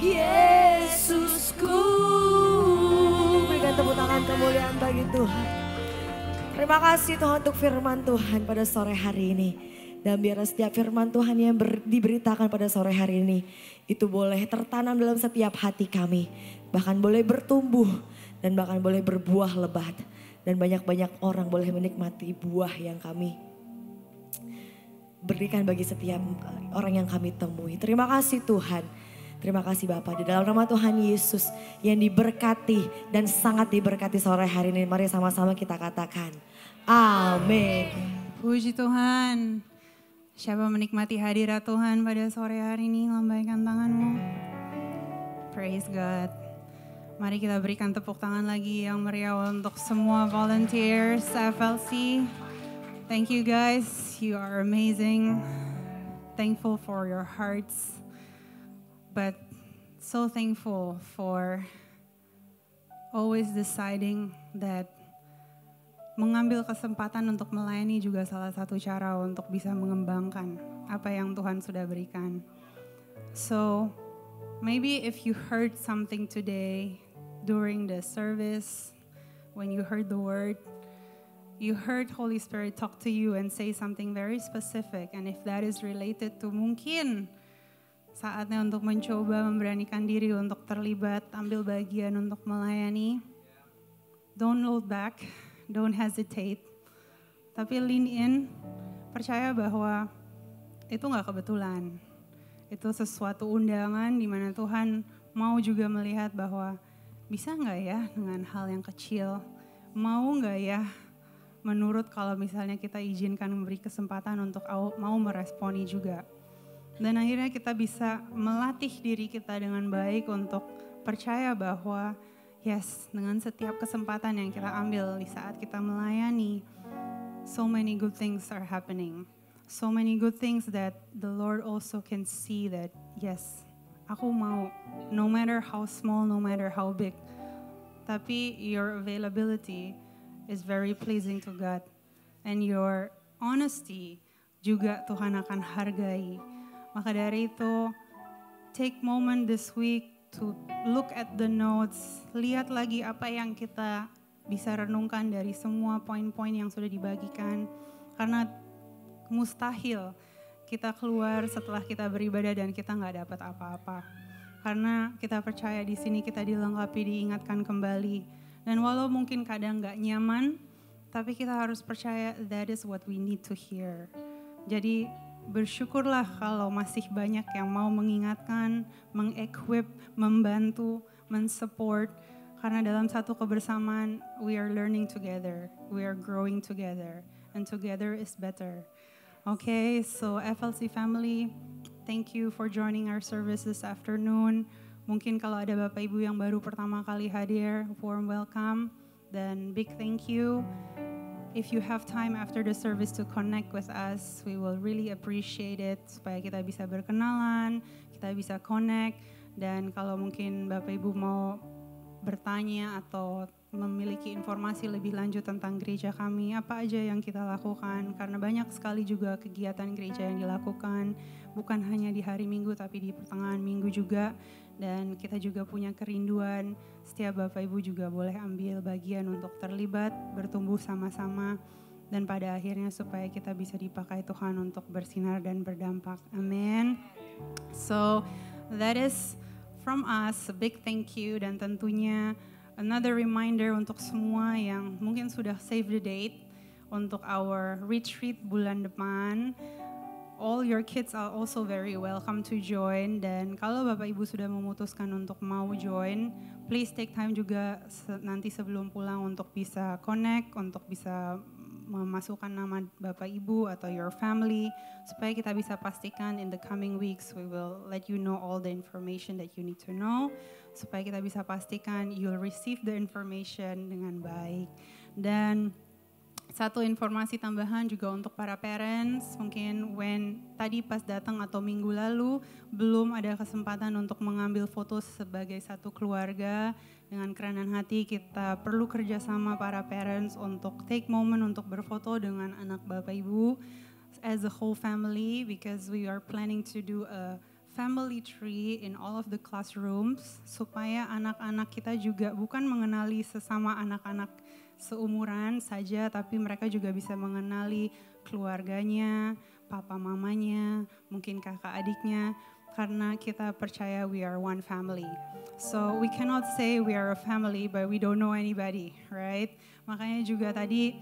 Yesusku. Berikan tepuk tangan kemuliaan bagi Tuhan. Terima kasih Tuhan untuk firman Tuhan pada sore hari ini. Dan biar setiap firman Tuhan yang diberitakan pada sore hari ini, itu boleh tertanam dalam setiap hati kami. Bahkan boleh bertumbuh dan bahkan boleh berbuah lebat. Dan banyak-banyak orang boleh menikmati buah yang kami berikan bagi setiap orang yang kami temui. Terima kasih Tuhan. Terima kasih Bapak. Di dalam nama Tuhan Yesus yang diberkati dan sangat diberkati sore hari ini. Mari sama-sama kita katakan amin. Puji Tuhan. Siapa menikmati hadirat Tuhan pada sore hari ini? Lambaikan tanganmu. Praise God. Mari kita berikan tepuk tangan lagi yang meriah untuk semua volunteers FLC. Thank you guys. You are amazing. Thankful for your hearts. But so thankful for always deciding that mengambil kesempatan untuk melayani juga salah satu cara untuk bisa mengembangkan apa yang Tuhan sudah berikan. So, maybe if you heard something today during the service, when you heard the word, you heard Holy Spirit talk to you and say something very specific. And if that is related to mungkin saatnya untuk mencoba memberanikan diri untuk terlibat, ambil bagian untuk melayani, don't hold back. Don't hesitate, tapi lean in, percaya bahwa itu gak kebetulan. Itu sesuatu undangan di mana Tuhan mau juga melihat bahwa bisa gak ya dengan hal yang kecil, mau gak ya menurut kalau misalnya kita izinkan memberi kesempatan untuk mau meresponi juga. Dan akhirnya kita bisa melatih diri kita dengan baik untuk percaya bahwa yes, dengan setiap kesempatan yang kita ambil di saat kita melayani, so many good things are happening. So many good things that the Lord also can see that, yes, aku mau, no matter how small, no matter how big. Tapi your availability is very pleasing to God. And your honesty juga Tuhan akan hargai. Maka dari itu, take moment this week to look at the notes, lihat lagi apa yang kita bisa renungkan dari semua poin-poin yang sudah dibagikan. Karena mustahil kita keluar setelah kita beribadah dan kita nggak dapat apa-apa. Karena kita percaya di sini kita dilengkapi, diingatkan kembali. Dan walau mungkin kadang nggak nyaman, tapi kita harus percaya that is what we need to hear. Jadi bersyukurlah kalau masih banyak yang mau mengingatkan, mengequip, membantu, mensupport. Karena dalam satu kebersamaan, we are learning together, we are growing together, and together is better. Okay, so FLC family, thank you for joining our service this afternoon. Mungkin kalau ada Bapak Ibu yang baru pertama kali hadir, warm welcome, dan big thank you. If you have time after the service to connect with us, we will really appreciate it supaya kita bisa berkenalan, kita bisa connect. Dan kalau mungkin Bapak Ibu mau bertanya atau memiliki informasi lebih lanjut tentang gereja kami, apa aja yang kita lakukan, karena banyak sekali juga kegiatan gereja yang dilakukan, bukan hanya di hari Minggu tapi di pertengahan minggu juga, dan kita juga punya kerinduan, setiap Bapak Ibu juga boleh ambil bagian untuk terlibat, bertumbuh sama-sama, dan pada akhirnya supaya kita bisa dipakai Tuhan untuk bersinar dan berdampak. Amin. So that is from us, a big thank you, dan tentunya another reminder untuk semua yang mungkin sudah save the date untuk our retreat bulan depan. All your kids are also very welcome to join, dan kalau Bapak Ibu sudah memutuskan untuk mau join, please take time juga nanti sebelum pulang untuk bisa connect, untuk bisa memasukkan nama Bapak Ibu atau your family, supaya kita bisa pastikan in the coming weeks we will let you know all the information that you need to know, supaya kita bisa pastikan you'll receive the information dengan baik. Dan satu informasi tambahan juga untuk para parents, mungkin tadi pas datang atau minggu lalu belum ada kesempatan untuk mengambil foto sebagai satu keluarga, dengan kerenan hati kita perlu kerjasama para parents untuk take moment untuk berfoto dengan anak Bapak Ibu as a whole family, because we are planning to do a family tree in all of the classrooms, supaya anak-anak kita juga bukan mengenali sesama anak-anak seumuran saja, tapi mereka juga bisa mengenali keluarganya, papa mamanya, mungkin kakak adiknya, karena kita percaya we are one family. So we cannot say we are a family but we don't know anybody, right? Makanya juga tadi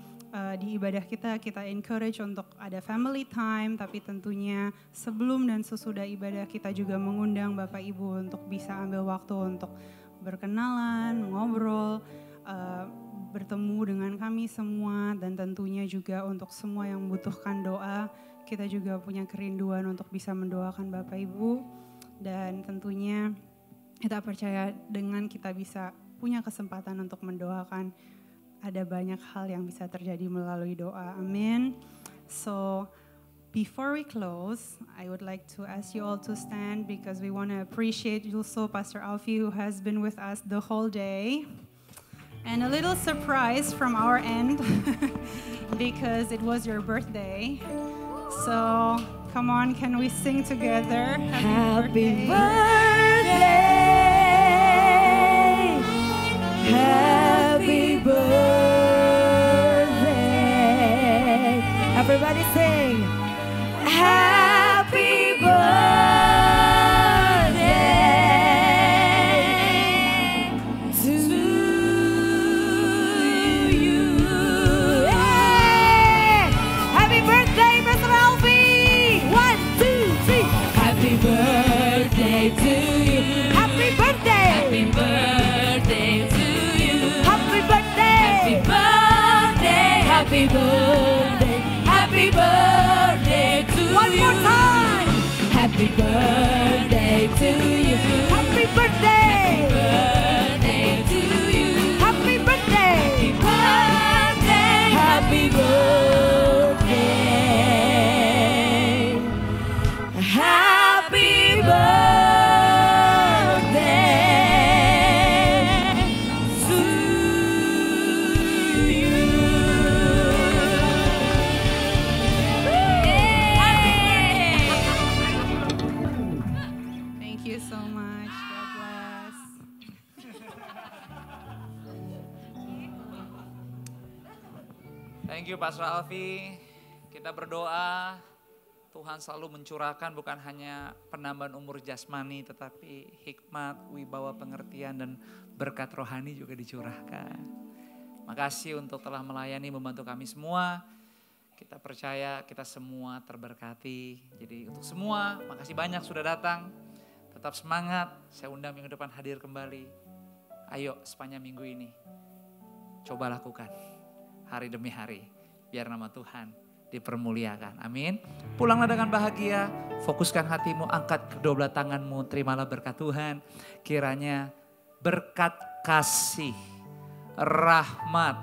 di ibadah kita encourage untuk ada family time, tapi tentunya sebelum dan sesudah ibadah kita juga mengundang Bapak Ibu untuk bisa ambil waktu untuk berkenalan, ngobrol, bertemu dengan kami semua, dan tentunya juga untuk semua yang membutuhkan doa, kita juga punya kerinduan untuk bisa mendoakan Bapak Ibu, dan tentunya kita percaya dengan kita bisa punya kesempatan untuk mendoakan, ada banyak hal yang bisa terjadi melalui doa. Amin. So before we close, I would like to ask you all to stand because we want to appreciate also Pastor Alfie, who has been with us the whole day. And a little surprise from our end because it was your birthday. So come on, can we sing together? Happy birthday. Happy birthday. Everybody sing. Happy birthday to you. Yeah. Happy birthday, Mr. Alfie. 1, 2, 3. Happy birthday to you. Happy birthday. Happy birthday to you. Happy birthday. Happy birthday. Happy birthday. Happy birthday to you. One more time. Happy birthday to you. Happy birthday. Happy birthday to you. Happy birthday. Happy birthday. Happy birthday to you. Thank you so much. God bless. Thank you Pastor Alfie. Kita berdoa Tuhan selalu mencurahkan bukan hanya penambahan umur jasmani, tetapi hikmat, wibawa pengertian, dan berkat rohani juga dicurahkan. Makasih untuk telah melayani, membantu kami semua. Kita percaya kita semua terberkati. Jadi untuk semua, makasih banyak sudah datang. Tetap semangat, saya undang minggu depan hadir kembali. Ayo sepanjang minggu ini, coba lakukan hari demi hari, biar nama Tuhan dipermuliakan. Amin. Pulanglah dengan bahagia, fokuskan hatimu, angkat kedua belah tanganmu, terimalah berkat Tuhan. Kiranya berkat kasih, rahmat,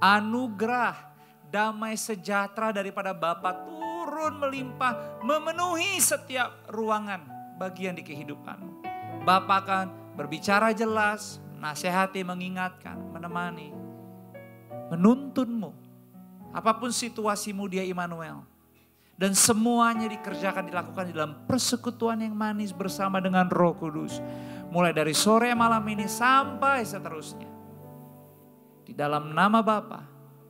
anugerah, damai sejahtera daripada Bapa turun melimpah, memenuhi setiap ruangan bagian di kehidupanmu. Bapa akan berbicara jelas, menasehati, mengingatkan, menemani, menuntunmu. Apapun situasimu, Dia Immanuel. Dan semuanya dikerjakan, dilakukan di dalam persekutuan yang manis bersama dengan Roh Kudus. Mulai dari sore malam ini sampai seterusnya. Di dalam nama Bapa,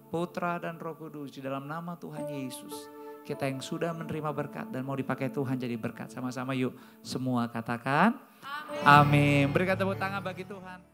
Putra dan Roh Kudus, di dalam nama Tuhan Yesus. Kita yang sudah menerima berkat dan mau dipakai Tuhan jadi berkat. Sama-sama yuk semua katakan amin. Berikan tepuk tangan bagi Tuhan.